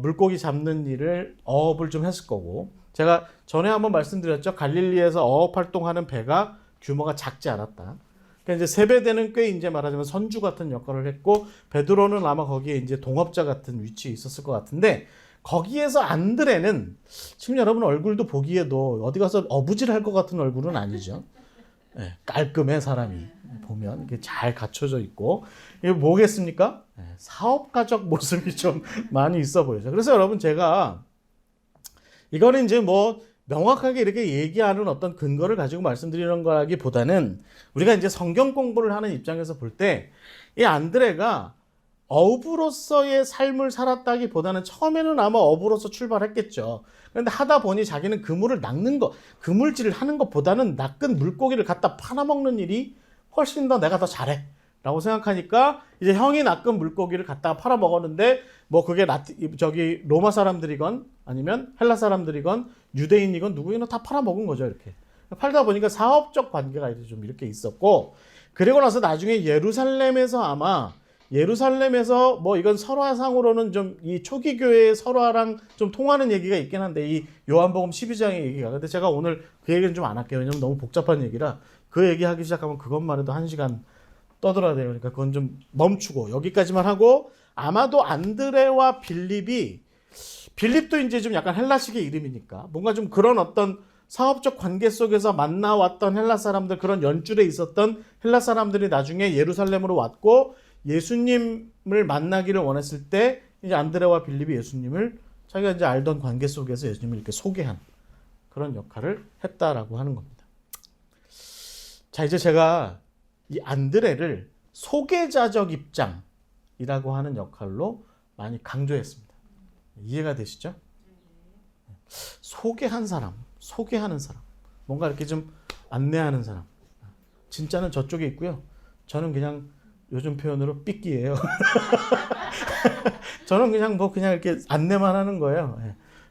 물고기 잡는 일을 어업을 좀 했을 거고, 제가 전에 한번 말씀드렸죠. 갈릴리에서 어업 활동하는 배가 규모가 작지 않았다. 그러니까 이제 세베대는 꽤 이제 말하자면 선주 같은 역할을 했고, 베드로는 아마 거기에 이제 동업자 같은 위치에 있었을 것 같은데, 거기에서 안드레는 지금 여러분 얼굴도 보기에도 어디 가서 어부질 것 같은 얼굴은 아니죠. 깔끔해 사람이 보면 이게 잘 갖춰져 있고, 이게 뭐겠습니까? 사업가적 모습이 좀 많이 있어 보이죠. 그래서 여러분 제가 이거는 이제 뭐 명확하게 이렇게 얘기하는 어떤 근거를 가지고 말씀드리는 거라기보다는 우리가 이제 성경 공부를 하는 입장에서 볼 때 이 안드레가 어부로서의 삶을 살았다기보다는 처음에는 아마 어부로서 출발했겠죠. 그런데 하다 보니 자기는 그물을 낚는 거, 그물질을 하는 것보다는 낚은 물고기를 갖다 팔아먹는 일이 훨씬 더 내가 더 잘해 라고 생각하니까 이제 형이 낚은 물고기를 갖다가 팔아먹었는데, 뭐 그게 저기 로마 사람들이건 아니면 헬라 사람들이건 유대인이건 누구이건 다 팔아먹은 거죠. 이렇게 팔다 보니까 사업적 관계가 좀 이렇게 있었고, 그리고 나서 나중에 예루살렘에서 뭐 이건 설화상으로는 좀 이 초기 교회의 설화랑 좀 통하는 얘기가 있긴 한데, 이 요한복음 12장의 얘기가, 근데 제가 오늘 그 얘기는 좀 안 할게요. 왜냐면 너무 복잡한 얘기라 그 얘기하기 시작하면 그것만 해도 1시간 떠들어야 돼요. 그러니까 그건 좀 멈추고 여기까지만 하고, 아마도 안드레와 빌립도 이제 좀 약간 헬라식의 이름이니까 뭔가 좀 그런 어떤 사업적 관계 속에서 만나왔던 헬라 사람들, 그런 연줄에 있었던 헬라 사람들이 나중에 예루살렘으로 왔고 예수님을 만나기를 원했을 때 이제 안드레와 빌립이 예수님을 자기가 이제 알던 관계 속에서 예수님을 이렇게 소개한 그런 역할을 했다라고 하는 겁니다. 자, 이제 제가 이 안드레를 소개자적 입장이라고 하는 역할로 많이 강조했습니다. 이해가 되시죠? 소개한 사람, 소개하는 사람, 뭔가 이렇게 좀 안내하는 사람. 진짜는 저쪽에 있고요. 저는 그냥 요즘 표현으로 삐끼예요. 저는 그냥 이렇게 안내만 하는 거예요.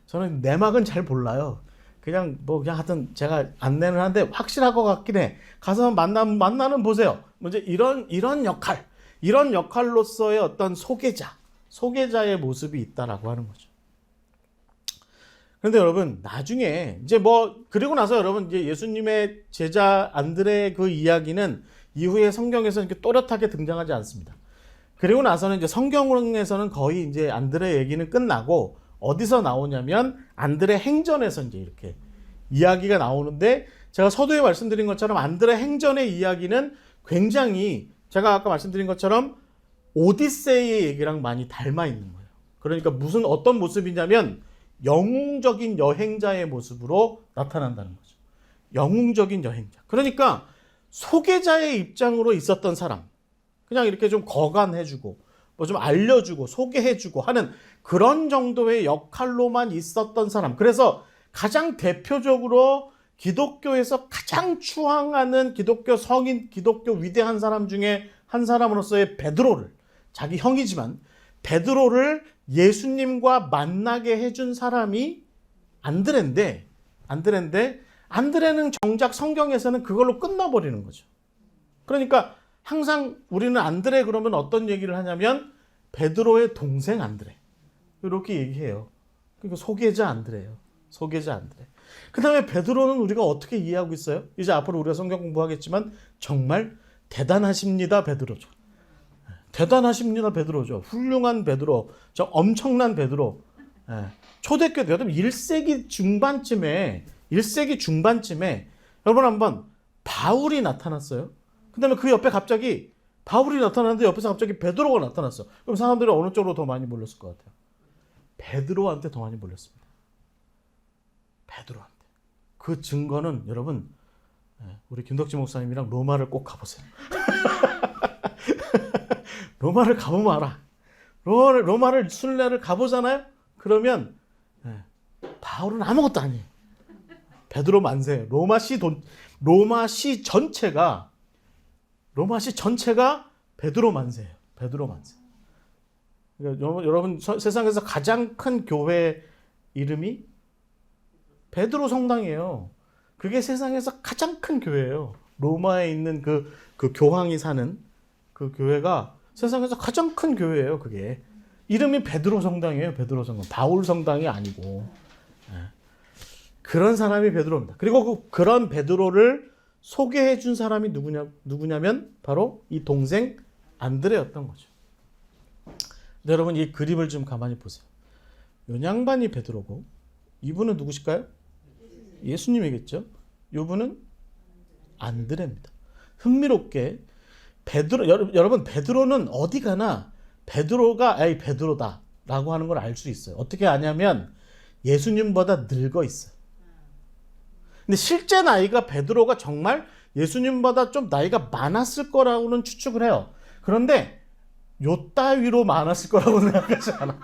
저는 내막은 잘 몰라요. 그냥 하여튼 제가 안내는 하는데 확실할 것 같긴 해. 가서 만나는 보세요. 이제 이런 역할로서의 어떤 소개자의 모습이 있다라고 하는 거죠. 그런데 여러분 나중에 이제 그리고 나서 여러분 이제 예수님의 제자 안드레의 그 이야기는 이후에 성경에서 이렇게 또렷하게 등장하지 않습니다. 그리고 나서는 이제 성경에서는 거의 이제 안드레 얘기는 끝나고 어디서 나오냐면 안드레 행전에서 이제 이렇게 이야기가 나오는데, 제가 서두에 말씀드린 것처럼 안드레 행전의 이야기는 굉장히 제가 아까 말씀드린 것처럼 오디세이의 얘기랑 많이 닮아 있는 거예요. 그러니까 어떤 모습이냐면 영웅적인 여행자의 모습으로 나타난다는 거죠. 영웅적인 여행자. 그러니까 소개자의 입장으로 있었던 사람, 그냥 이렇게 좀 거간해주고 좀 알려주고 소개해주고 하는 그런 정도의 역할로만 있었던 사람. 그래서 가장 대표적으로 기독교에서 가장 추앙하는 기독교 성인, 기독교 위대한 사람 중에 한 사람으로서의 베드로를, 자기 형이지만 베드로를 예수님과 만나게 해준 사람이 안드레인데 안드레는 정작 성경에서는 그걸로 끝나버리는 거죠. 그러니까 항상 우리는 안드레 그러면 어떤 얘기를 하냐면 베드로의 동생 안드레 이렇게 얘기해요. 그러니까 소개자 안드레예요. 소개자 안드레. 그 다음에 베드로는 우리가 어떻게 이해하고 있어요? 이제 앞으로 우리가 성경 공부하겠지만 정말 대단하십니다 베드로죠. 대단하십니다 베드로죠. 훌륭한 베드로, 저 엄청난 베드로. 초대교 때 여러분 1세기 중반쯤에 여러분 한번 바울이 나타났어요. 그 다음에 그 옆에 갑자기 바울이 나타났는데 옆에서 갑자기 베드로가 나타났어. 그럼 사람들이 어느 쪽으로 더 많이 몰렸을 것 같아요? 베드로한테 더 많이 몰렸습니다. 베드로한테. 그 증거는 여러분 우리 김덕지 목사님이랑 로마를 꼭 가보세요. 로마를 가보면 알아. 로마를 순례를 가보잖아요. 그러면 바울은 아무것도 아니에요. 베드로 만세. 로마시 전체가 베드로 만세예요. 베드로 만세. 그러니까 여러분 세상에서 가장 큰 교회 이름이 베드로 성당이에요. 그게 세상에서 가장 큰 교회예요. 로마에 있는 그 교황이 사는 그 교회가 세상에서 가장 큰 교회예요. 그게 이름이 베드로 성당이에요. 베드로 성당. 바울 성당이 아니고. 그런 사람이 베드로입니다. 그리고 그런 베드로를 소개해 준 사람이 누구냐면 바로 이 동생 안드레였던 거죠. 근데 여러분 이 그림을 좀 가만히 보세요. 요 양반이 베드로고 이분은 누구실까요? 예수님이겠죠. 이분은 안드레입니다. 흥미롭게 여러분 베드로는 어디 가나 베드로가 베드로다라고 하는 걸 알 수 있어요. 어떻게 아냐면 예수님보다 늙어 있어요. 근데 실제 나이가 베드로가 정말 예수님보다 좀 나이가 많았을 거라고는 추측을 해요. 그런데 요 따위로 많았을 거라고 생각하지 않아.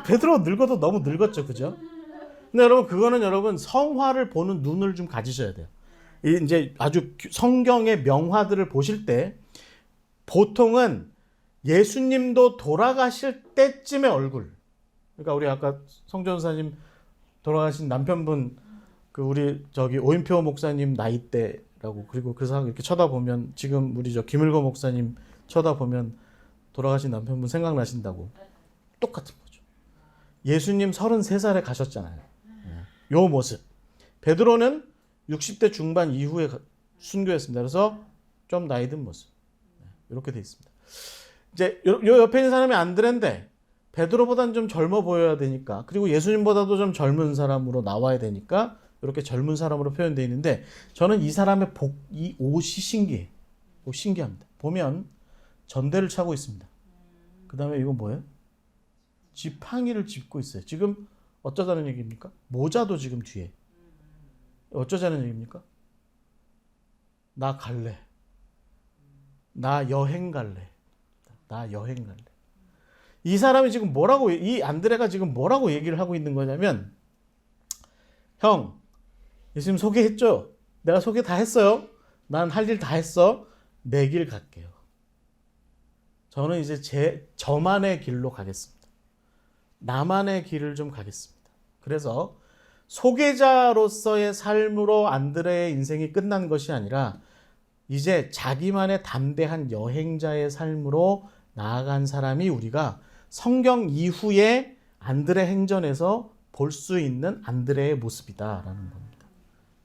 베드로 늙어도 너무 늙었죠, 그죠? 근데 여러분 그거는 여러분 성화를 보는 눈을 좀 가지셔야 돼요. 이제 아주 성경의 명화들을 보실 때 보통은 예수님도 돌아가실 때쯤의 얼굴. 그러니까 우리 아까 성전사님 돌아가신 남편분 그 우리 오인표 목사님 나이대라고 그리고 그 사람 이렇게 쳐다보면 지금 우리 김일거 목사님 쳐다보면 돌아가신 남편분 생각나신다고 똑같은 거죠. 예수님 33살에 가셨잖아요. 요 모습. 베드로는 60대 중반 이후에 순교했습니다. 그래서 좀 나이 든 모습. 이렇게 돼 있습니다. 이제 요 옆에 있는 사람이 안드레인데 베드로보다는 좀 젊어 보여야 되니까 그리고 예수님보다도 좀 젊은 사람으로 나와야 되니까 이렇게 젊은 사람으로 표현되어 있는데 저는 이 사람의 이 옷이 신기합니다. 보면 전대를 차고 있습니다. 그 다음에 이건 뭐예요? 지팡이를 짚고 있어요. 지금 어쩌자는 얘기입니까? 모자도 지금 뒤에. 어쩌자는 얘기입니까? 나 갈래. 나 여행 갈래. 이 사람이 지금 이 안드레가 지금 뭐라고 얘기를 하고 있는 거냐면 형, 예수님 소개했죠? 내가 소개 다 했어요. 난 할 일 다 했어. 내 길 갈게요. 저는 이제 저만의 길로 가겠습니다. 나만의 길을 좀 가겠습니다. 그래서 소개자로서의 삶으로 안드레의 인생이 끝난 것이 아니라 이제 자기만의 담대한 여행자의 삶으로 나아간 사람이 우리가 성경 이후에 안드레 행전에서 볼 수 있는 안드레의 모습이다라는 겁니다.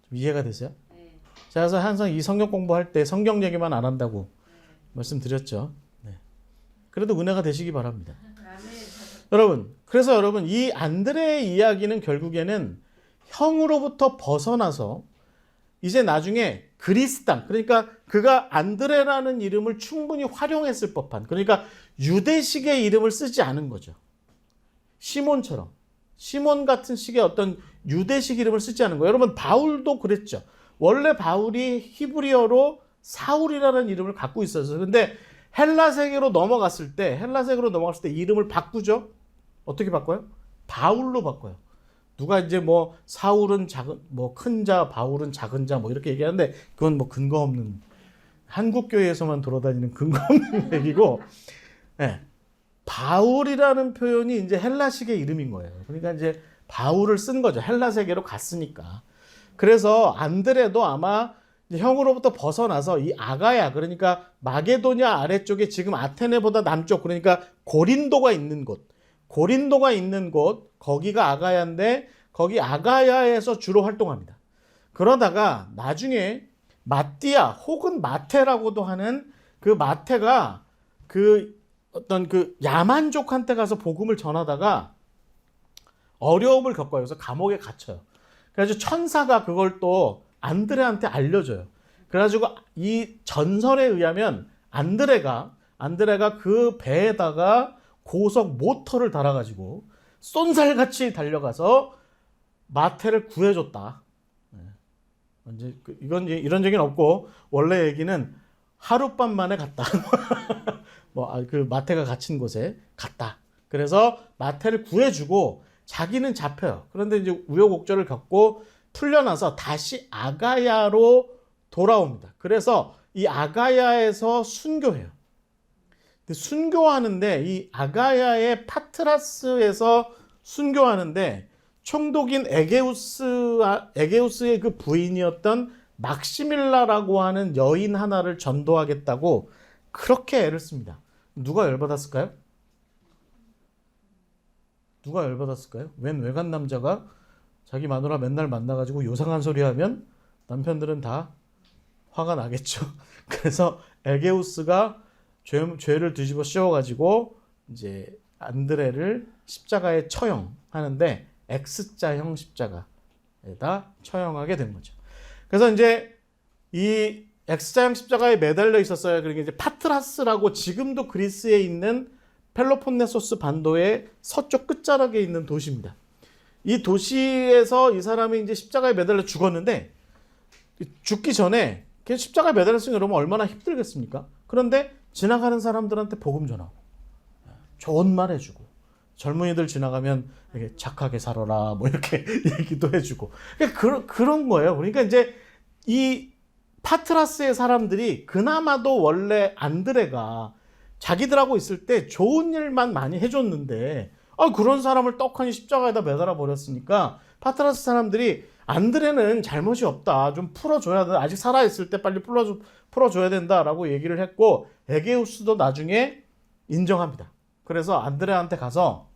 좀 이해가 되세요? 네. 제가 항상 이 성경 공부할 때 성경 얘기만 안 한다고 말씀드렸죠. 네. 그래도 은혜가 되시기 바랍니다. 그래서 여러분 이 안드레의 이야기는 결국에는 형으로부터 벗어나서 이제 나중에 그리스 땅, 그러니까 그가 안드레라는 이름을 충분히 활용했을 법한, 그러니까 유대식의 이름을 쓰지 않은 거죠. 시몬처럼. 시몬 같은 식의 어떤 유대식 이름을 쓰지 않은 거예요. 여러분 바울도 그랬죠. 원래 바울이 히브리어로 사울이라는 이름을 갖고 있었어요. 근데 헬라색으로 넘어갔을 때 이름을 바꾸죠. 어떻게 바꿔요? 바울로 바꿔요. 누가 이제 뭐 사울은 큰 자, 바울은 작은 자 이렇게 얘기하는데 그건 근거 없는 한국 교회에서만 돌아다니는 근거 없는 얘기고, 네. 바울이라는 표현이 이제 헬라식의 이름인 거예요. 그러니까 이제 바울을 쓴 거죠. 헬라 세계로 갔으니까. 그래서 안드레도 아마 형으로부터 벗어나서 이 아가야, 그러니까 마게도냐 아래쪽에 지금 아테네보다 남쪽, 그러니까 고린도가 있는 곳, 거기가 아가야인데 거기 아가야에서 주로 활동합니다. 그러다가 나중에 마띠아 혹은 마테라고도 하는 그 마테가 그 어떤 그 야만족한테 가서 복음을 전하다가 어려움을 겪어요. 그래서 감옥에 갇혀요. 그래가지고 천사가 그걸 또 안드레한테 알려줘요. 그래가지고 이 전설에 의하면 안드레가 그 배에다가 고속 모터를 달아가지고 쏜살같이 달려가서 마테를 구해줬다. 이제 이건 이런 얘기는 없고 원래 얘기는 하룻밤 만에 갔다. 그 마테가 갇힌 곳에 갔다. 그래서 마테를 구해주고 자기는 잡혀요. 그런데 이제 우여곡절을 겪고 풀려나서 다시 아가야로 돌아옵니다. 그래서 이 아가야에서 순교해요. 근데 순교하는데 이 아가야의 파트라스에서 순교하는데 총독인 에게우스의 그 부인이었던 막시밀라라고 하는 여인 하나를 전도하겠다고 그렇게 애를 씁니다. 누가 열받았을까요? 누가 열받았을까요? 웬 외간 남자가 자기 마누라 맨날 만나가지고 요상한 소리 하면 남편들은 다 화가 나겠죠. 그래서 에게우스가 죄를 뒤집어 씌워가지고 이제 안드레를 십자가에 처형하는데 X자형 십자가에다 처형하게 된 거죠. 그래서 이제 이 X자형 십자가에 매달려 있었어요. 그러니까 이제 파트라스라고 지금도 그리스에 있는 펠로폰네소스 반도의 서쪽 끝자락에 있는 도시입니다. 이 도시에서 이 사람이 이제 십자가에 매달려 죽었는데 죽기 전에 십자가에 매달렸으니 그러면 얼마나 힘들겠습니까? 그런데 지나가는 사람들한테 복음 전하고 좋은 말 해주고 젊은이들 지나가면 이렇게 착하게 살아라 뭐 이렇게 얘기도 해주고 그런 거예요. 그러니까 이제 이 파트라스의 사람들이 그나마도 원래 안드레가 자기들하고 있을 때 좋은 일만 많이 해줬는데 그런 사람을 떡하니 십자가에다 매달아 버렸으니까 파트라스 사람들이 안드레는 잘못이 없다. 좀 풀어줘야 돼. 아직 살아있을 때 빨리 풀어줘야 된다라고 얘기를 했고 에게우스도 나중에 인정합니다. 그래서 안드레한테 가서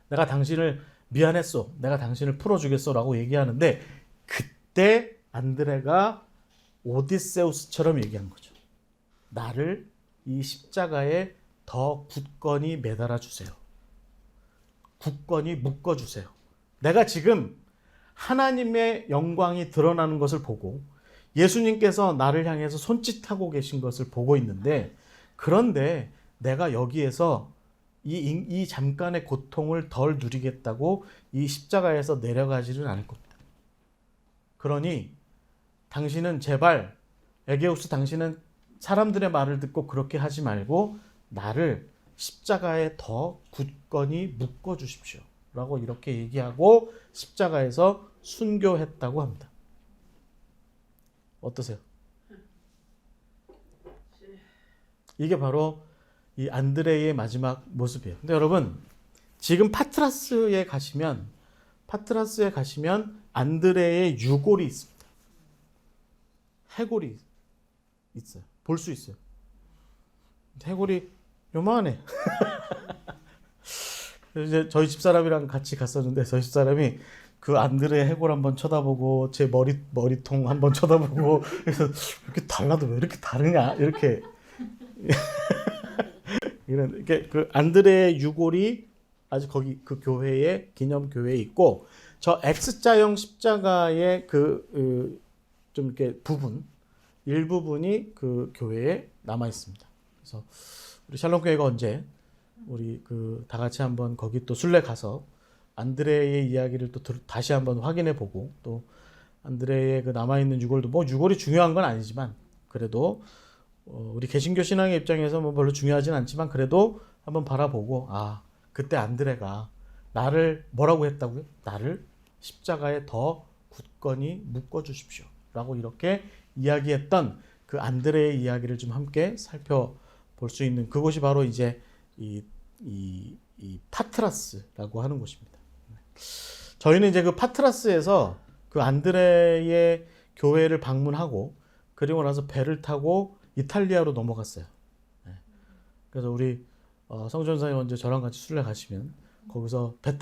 내가 당신을 미안했어. 내가 당신을 풀어주겠어 라고 얘기하는데 그때 안드레가 오디세우스처럼 얘기한 거죠. 나를 이 십자가에 더 굳건히 매달아 주세요. 굳건히 묶어 주세요. 내가 지금 하나님의 영광이 드러나는 것을 보고 예수님께서 나를 향해서 손짓하고 계신 것을 보고 있는데 그런데 내가 여기에서 이 잠깐의 고통을 덜 누리겠다고 이 십자가에서 내려가지는 않을 겁니다. 그러니 당신은 제발 에게우스 당신은 사람들의 말을 듣고 그렇게 하지 말고 나를 십자가에 더 굳건히 묶어 주십시오. 라고 이렇게 얘기하고 십자가에서 순교했다고 합니다. 어떠세요? 이게 바로 이 안드레의 마지막 모습이에요. 근데 여러분 지금 파트라스에 가시면 안드레의 유골이 있습니다. 해골이 있어요. 볼 수 있어요. 해골이 요만해. 이제 저희 집사람이랑 같이 갔었는데 저희 집사람이 그 안드레 해골 한번 쳐다보고 제 머리통 한번 쳐다보고 그래서 이렇게 달라도 왜 이렇게 다르냐 이렇게 이렇게 그 안드레의 유골이 아직 거기 그 교회에 기념 교회에 있고 저 X자형 십자가의 좀 이렇게 일부분이 그 교회에 남아 있습니다. 그래서 우리 샬롬 교회가 언제 우리 다 같이 한번 거기 또 순례 가서 안드레의 이야기를 또 다시 한번 확인해 보고 또 안드레의 그 남아 있는 유골도 뭐 유골이 중요한 건 아니지만 그래도 우리 개신교 신앙의 입장에서 뭐 별로 중요하진 않지만 그래도 한번 바라보고 그때 안드레가 나를 뭐라고 했다고요? 나를 십자가에 더 굳건히 묶어 주십시오. 라고 이렇게 이야기했던 그 안드레의 이야기를 좀 함께 살펴볼 수 있는 그곳이 바로 이제 이 파트라스라고 하는 곳입니다. 저희는 이제 그 파트라스에서 그 안드레의 교회를 방문하고 그리고 나서 배를 타고 이탈리아로 넘어갔어요. 그래서 우리 성전사님 언제 저랑 같이 순례 가시면 거기서 배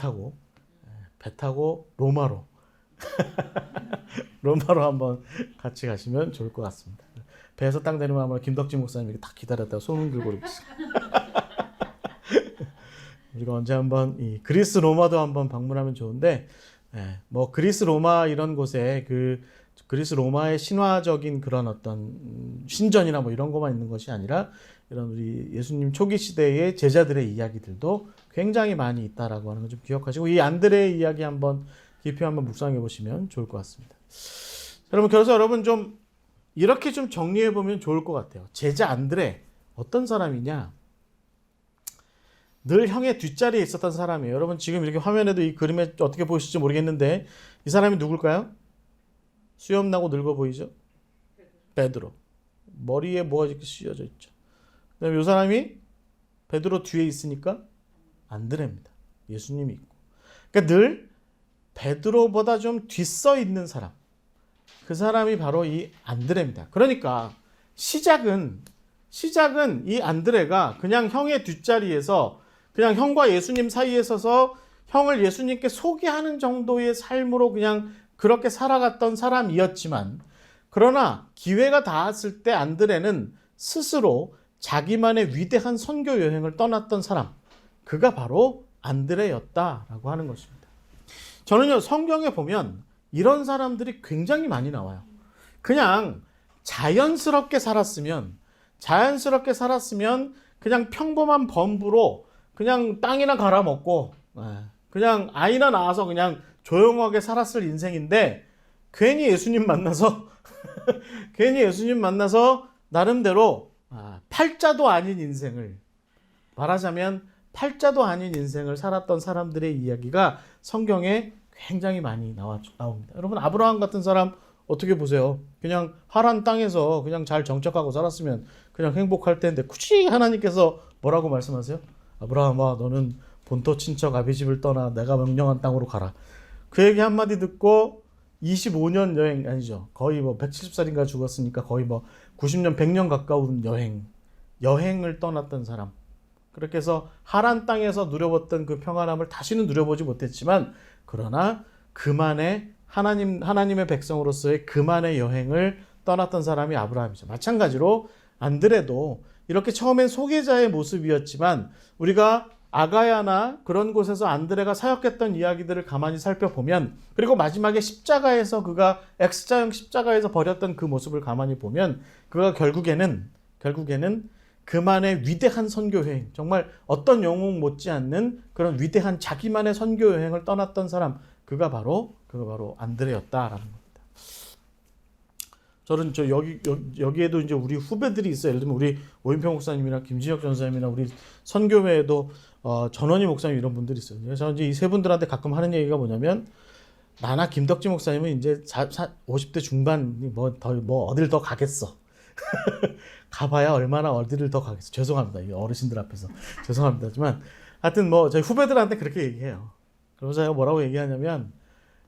배 타고 로마로 로마로 한번 같이 가시면 좋을 것 같습니다. 배에서 딱 내리면 아마 김덕진 목사님 이렇게 딱 기다렸다가 손 흔들고 이렇게 우리가 언제 한번 이 그리스 로마도 한번 방문하면 좋은데, 뭐 그리스 로마 이런 곳에 그리스 로마의 신화적인 그런 어떤 신전이나 뭐 이런 것만 있는 것이 아니라 이런 우리 예수님 초기 시대의 제자들의 이야기들도 굉장히 많이 있다라고 하는 걸 좀 기억하시고, 이 안드레의 이야기 한번 깊이 한번 묵상해 보시면 좋을 것 같습니다. 여러분, 그래서 여러분 좀 이렇게 좀 정리해 보면 좋을 것 같아요. 제자 안드레 어떤 사람이냐? 늘 형의 뒷자리에 있었던 사람이에요. 여러분 지금 이렇게 화면에도 이 그림에 어떻게 보이실지 모르겠는데 이 사람이 누굴까요? 수염 나고 늙어 보이죠? 베드로. 머리에 뭐가 이렇게 씌어져 있죠. 그다음에 이 사람이 베드로 뒤에 있으니까 안드레입니다. 예수님이 있고. 그러니까 늘 베드로보다 좀 뒤서 있는 사람. 그 사람이 바로 이 안드레입니다. 그러니까 시작은 이 안드레가 그냥 형의 뒷자리에서 그냥 형과 예수님 사이에 서서 형을 예수님께 소개하는 정도의 삶으로 그냥 그렇게 살아갔던 사람이었지만, 그러나 기회가 닿았을 때 안드레는 스스로 자기만의 위대한 선교 여행을 떠났던 사람, 그가 바로 안드레였다라고 하는 것입니다. 저는요, 성경에 보면 이런 사람들이 굉장히 많이 나와요. 그냥 자연스럽게 살았으면 그냥 평범한 범부로 그냥 땅이나 갈아먹고 그냥 아이나 낳아서 그냥 조용하게 살았을 인생인데, 괜히 예수님 만나서 나름대로 팔자도 아닌 인생을, 말하자면 팔자도 아닌 인생을 살았던 사람들의 이야기가 성경에 굉장히 많이 나옵니다. 여러분, 아브라함 같은 사람 어떻게 보세요? 그냥 하란 땅에서 그냥 잘 정착하고 살았으면 그냥 행복할 텐데 굳이 하나님께서 뭐라고 말씀하세요? 아브라함아, 너는 본토 친척 아비집을 떠나 내가 명령한 땅으로 가라. 그 얘기 한마디 듣고 25년 여행, 아니죠, 거의 뭐 170살인가 죽었으니까 거의 뭐 90년 100년 가까운 여행을 떠났던 사람. 그렇게 해서 하란 땅에서 누려봤던 그 평안함을 다시는 누려보지 못했지만, 그러나 그만의 하나님의 백성으로서의 그만의 여행을 떠났던 사람이 아브라함이죠. 마찬가지로 안드레도 이렇게 처음엔 소개자의 모습이었지만, 우리가 아가야나 그런 곳에서 안드레가 사역했던 이야기들을 가만히 살펴보면, 그리고 마지막에 십자가에서 그가 X자형 십자가에서 버렸던 그 모습을 가만히 보면, 그가 결국에는 그만의 위대한 선교 여행, 정말 어떤 영웅 못지않는 그런 위대한 자기만의 선교 여행을 떠났던 사람, 그가 바로 안드레였다라는 겁니다. 저는 여기에도 이제 우리 후배들이 있어요. 예를 들면 우리 오인평 목사님이나 김진혁 전사님이나 우리 선교회에도 전원희 목사님 이런 분들이 있어요. 그래서 이제 이 세 분들한테 가끔 하는 얘기가 뭐냐면, 나나 김덕진 목사님은 이제 50대 중반 뭐 어딜 더 가겠어. 가봐야 얼마나 어디를 더 가겠어. 죄송합니다. 이 어르신들 앞에서 죄송합니다지만, 하여튼 뭐 저희 후배들한테 그렇게 얘기해요. 그러면서 제가 뭐라고 얘기하냐면,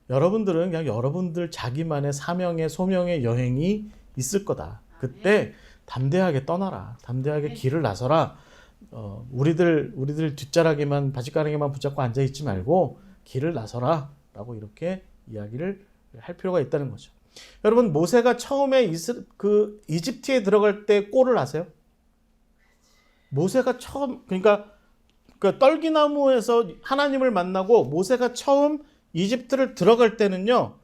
여러분들은 그냥 여러분들 자기만의 사명의 소명의 여행이 있을 거다. 그때 담대하게 떠나라. 담대하게 길을 나서라. 우리들 뒷자락에만 바짓가랑이만 붙잡고 앉아 있지 말고 길을 나서라. 라고 이렇게 이야기를 할 필요가 있다는 거죠. 여러분, 모세가 처음에 이집트에 들어갈 때 꼴을 아세요? 모세가 처음, 그러니까 그 떨기나무에서 하나님을 만나고 모세가 처음 이집트를 들어갈 때는요,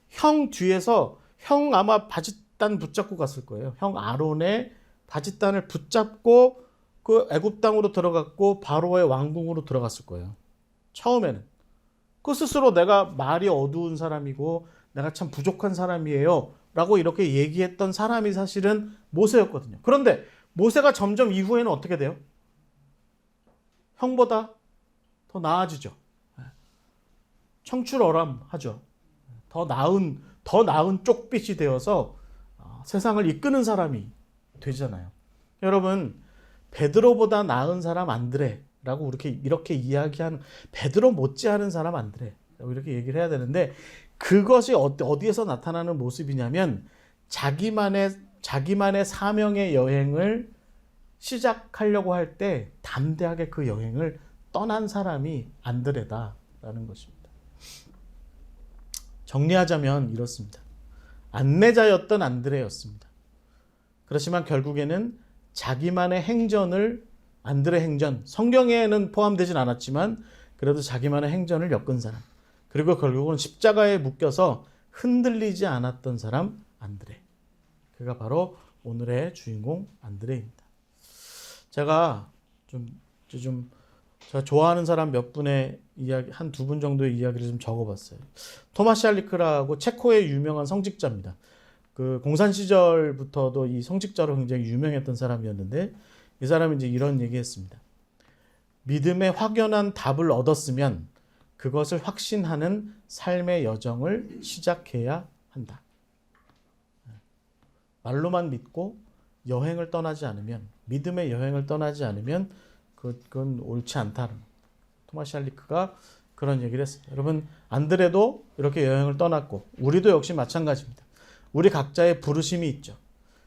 형 뒤에서 형 아마 바짓단 붙잡고 갔을 거예요. 형 아론의 바짓단을 붙잡고 그 애굽 땅으로 들어갔고 바로의 왕궁으로 들어갔을 거예요. 처음에는 그 스스로 내가 말이 어두운 사람이고 내가 참 부족한 사람이에요 라고 이렇게 얘기했던 사람이 사실은 모세였거든요. 그런데 모세가 점점 이후에는 어떻게 돼요? 형보다 더 나아지죠. 청출어람하죠. 더 나은 쪽빛이 되어서 세상을 이끄는 사람이 되잖아요. 여러분, 베드로보다 나은 사람 안드레라고 이렇게 이야기하는, 베드로 못지않은 사람 안드레라고 이렇게 얘기를 해야 되는데, 그것이 어디에서 나타나는 모습이냐면, 자기만의 사명의 여행을 시작하려고 할 때 담대하게 그 여행을 떠난 사람이 안드레다라는 것입니다. 정리하자면 이렇습니다. 안내자였던 안드레였습니다. 그렇지만 결국에는 자기만의 행전을, 안드레 행전, 성경에는 포함되진 않았지만 그래도 자기만의 행전을 엮은 사람, 그리고 결국은 십자가에 묶여서 흔들리지 않았던 사람 안드레. 그가 바로 오늘의 주인공 안드레입니다. 제가 제가 좋아하는 사람 몇 분의 이야기, 한 두 분 정도의 이야기를 좀 적어봤어요. 토마스 샬리크라고 체코의 유명한 성직자입니다. 그 공산 시절부터도 이 성직자로 굉장히 유명했던 사람이었는데, 이 사람이 이제 이런 얘기했습니다. 믿음의 확연한 답을 얻었으면 그것을 확신하는 삶의 여정을 시작해야 한다. 말로만 믿고 여행을 떠나지 않으면, 믿음의 여행을 떠나지 않으면 그건 옳지 않다는, 토마스 샬리크가 그런 얘기를 했습니다. 여러분, 안드레도 이렇게 여행을 떠났고 우리도 역시 마찬가지입니다. 우리 각자의 부르심이 있죠.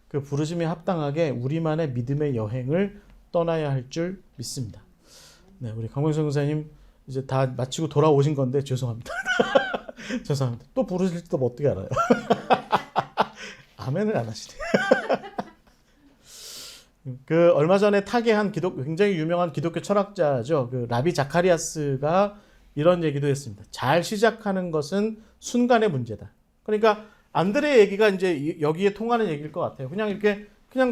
그 부르심에 합당하게 우리만의 믿음의 여행을 떠나야 할 줄 믿습니다. 네, 우리 강명선 선생님 이제 다 마치고 돌아오신 건데 죄송합니다. 죄송합니다. 또 부르실지도 뭐 어떻게 알아요. 아멘을 안 하시네. 그 얼마 전에 타계한 굉장히 유명한 기독교 철학자죠. 그 라비 자카리아스가 이런 얘기도 했습니다. 잘 시작하는 것은 순간의 문제다. 그러니까 안드레의 얘기가 이제 여기에 통하는 얘기일 것 같아요. 그냥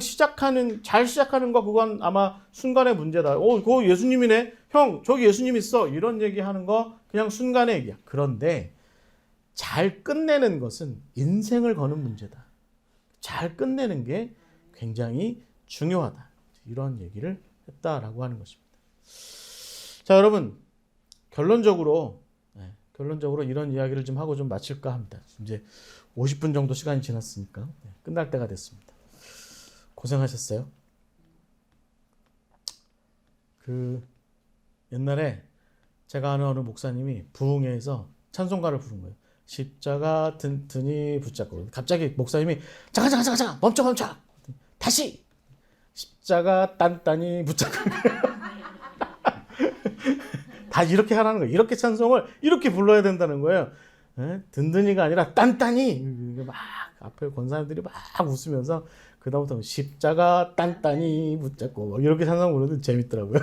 잘 시작하는 거, 그건 아마 순간의 문제다. 그거 예수님이네. 형, 저기 예수님 있어. 이런 얘기하는 거 그냥 순간의 얘기야. 그런데 잘 끝내는 것은 인생을 거는 문제다. 잘 끝내는 게 굉장히 중요하다. 이런 얘기를 했다라고 하는 것입니다. 자, 여러분, 결론적으로 이런 이야기를 좀 하고 좀 마칠까 합니다. 이제 50분 정도 시간이 지났으니까 끝날 때가 됐습니다. 고생하셨어요. 옛날에 제가 아는 어느 목사님이 부흥회에서 찬송가를 부른 거예요. 십자가 튼튼히 붙잡고. 갑자기 목사님이 잠깐 멈춰 다시 십자가 단단히 붙잡고. 다 이렇게 하라는 거예요. 이렇게 찬송을 이렇게 불러야 된다는 거예요. 든든히가 아니라 단단히. 막 앞에 권사님들이 막 웃으면서 그다음부터 십자가 단단히 붙잡고 이렇게 찬송 부르는데 재밌더라고요.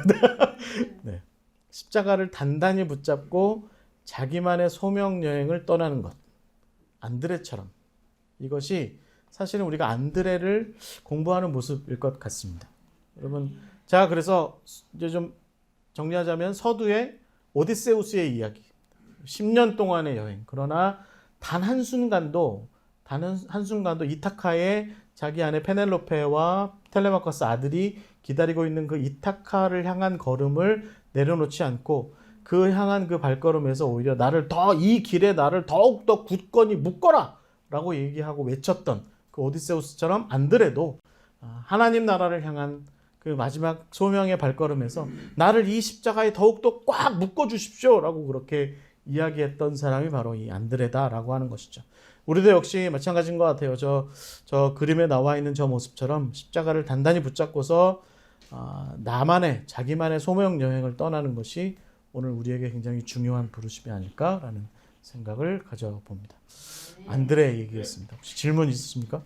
네. 십자가를 단단히 붙잡고 자기만의 소명 여행을 떠나는 것. 안드레처럼. 이것이 사실은 우리가 안드레를 공부하는 모습일 것 같습니다. 여러분, 자, 그래서 이제 좀 정리하자면 서두의 오디세우스의 이야기. 10년 동안의 여행. 그러나 단 한순간도 이타카에 자기 아내 페넬로페와 텔레마커스 아들이 기다리고 있는 그 이타카를 향한 걸음을 내려놓지 않고 그 향한 그 발걸음에서 오히려 이 길에 나를 더욱더 굳건히 묶어라! 라고 얘기하고 외쳤던 그 오디세우스처럼 안드레도 하나님 나라를 향한 그 마지막 소명의 발걸음에서 나를 이 십자가에 더욱더 꽉 묶어주십시오! 라고 그렇게 이야기했던 사람이 바로 이 안드레다라고 하는 것이죠. 우리도 역시 마찬가지인 것 같아요. 저 그림에 나와 있는 저 모습처럼 십자가를 단단히 붙잡고서 자기만의 소명 여행을 떠나는 것이 오늘 우리에게 굉장히 중요한 부르심이 아닐까라는 생각을 가져봅니다. 안드레 얘기했습니다. 혹시 질문 있으십니까?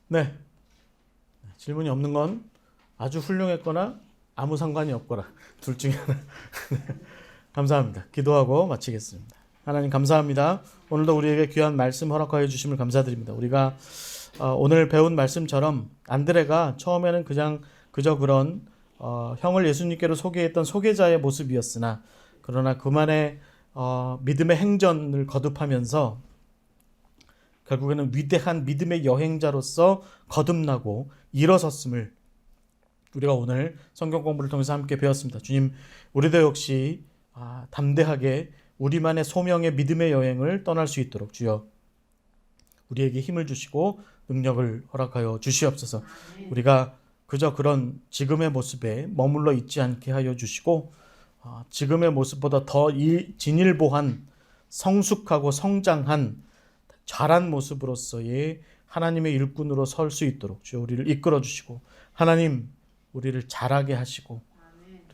네. 질문이 없는 건 아주 훌륭했거나 아무 상관이 없거나 둘 중에 하나. 감사합니다. 기도하고 마치겠습니다. 하나님 감사합니다. 오늘도 우리에게 귀한 말씀 허락하여 주심을 감사드립니다. 우리가 오늘 배운 말씀처럼 안드레가 처음에는 그저 그런 형을 예수님께로 소개했던 소개자의 모습이었으나 그러나 그만의 믿음의 행전을 거듭하면서 결국에는 위대한 믿음의 여행자로서 거듭나고 일어섰음을 우리가 오늘 성경 공부를 통해서 함께 배웠습니다. 주님, 우리도 역시 담대하게 우리만의 소명의 믿음의 여행을 떠날 수 있도록 주여 우리에게 힘을 주시고 능력을 허락하여 주시옵소서. 우리가 그저 그런 지금의 모습에 머물러 있지 않게 하여 주시고 지금의 모습보다 더 진일보한 성숙하고 성장한 잘한 모습으로서의 하나님의 일꾼으로 설 수 있도록 주여 우리를 이끌어 주시고 하나님 우리를 잘하게 하시고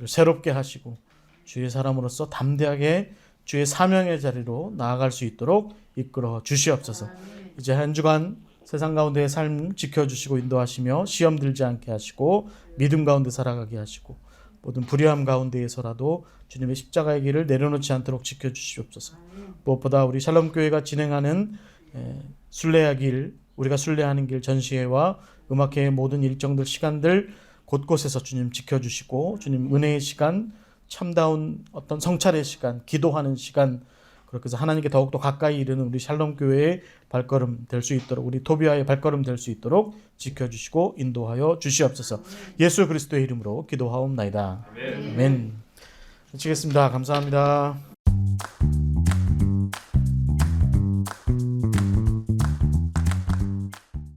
새롭게 하시고 주의 사람으로서 담대하게 주의 사명의 자리로 나아갈 수 있도록 이끌어 주시옵소서. 이제 한 주간 세상 가운데의 삶 지켜주시고 인도하시며 시험 들지 않게 하시고 믿음 가운데 살아가게 하시고 모든 불의함 가운데에서라도 주님의 십자가의 길을 내려놓지 않도록 지켜주시옵소서. 무엇보다 우리 샬롬교회가 진행하는 순례의 길, 우리가 순례하는 길 전시회와 음악회의 모든 일정들 시간들 곳곳에서 주님 지켜주시고 주님 은혜의 시간, 참다운 어떤 성찰의 시간, 기도하는 시간, 그렇게 해서 하나님께 더욱더 가까이 이르는 우리 샬롬교회의 발걸음 될 수 있도록, 우리 토비아의 발걸음 될 수 있도록 지켜주시고 인도하여 주시옵소서. 예수 그리스도의 이름으로 기도하옵나이다. 아멘. 마치겠습니다. 감사합니다.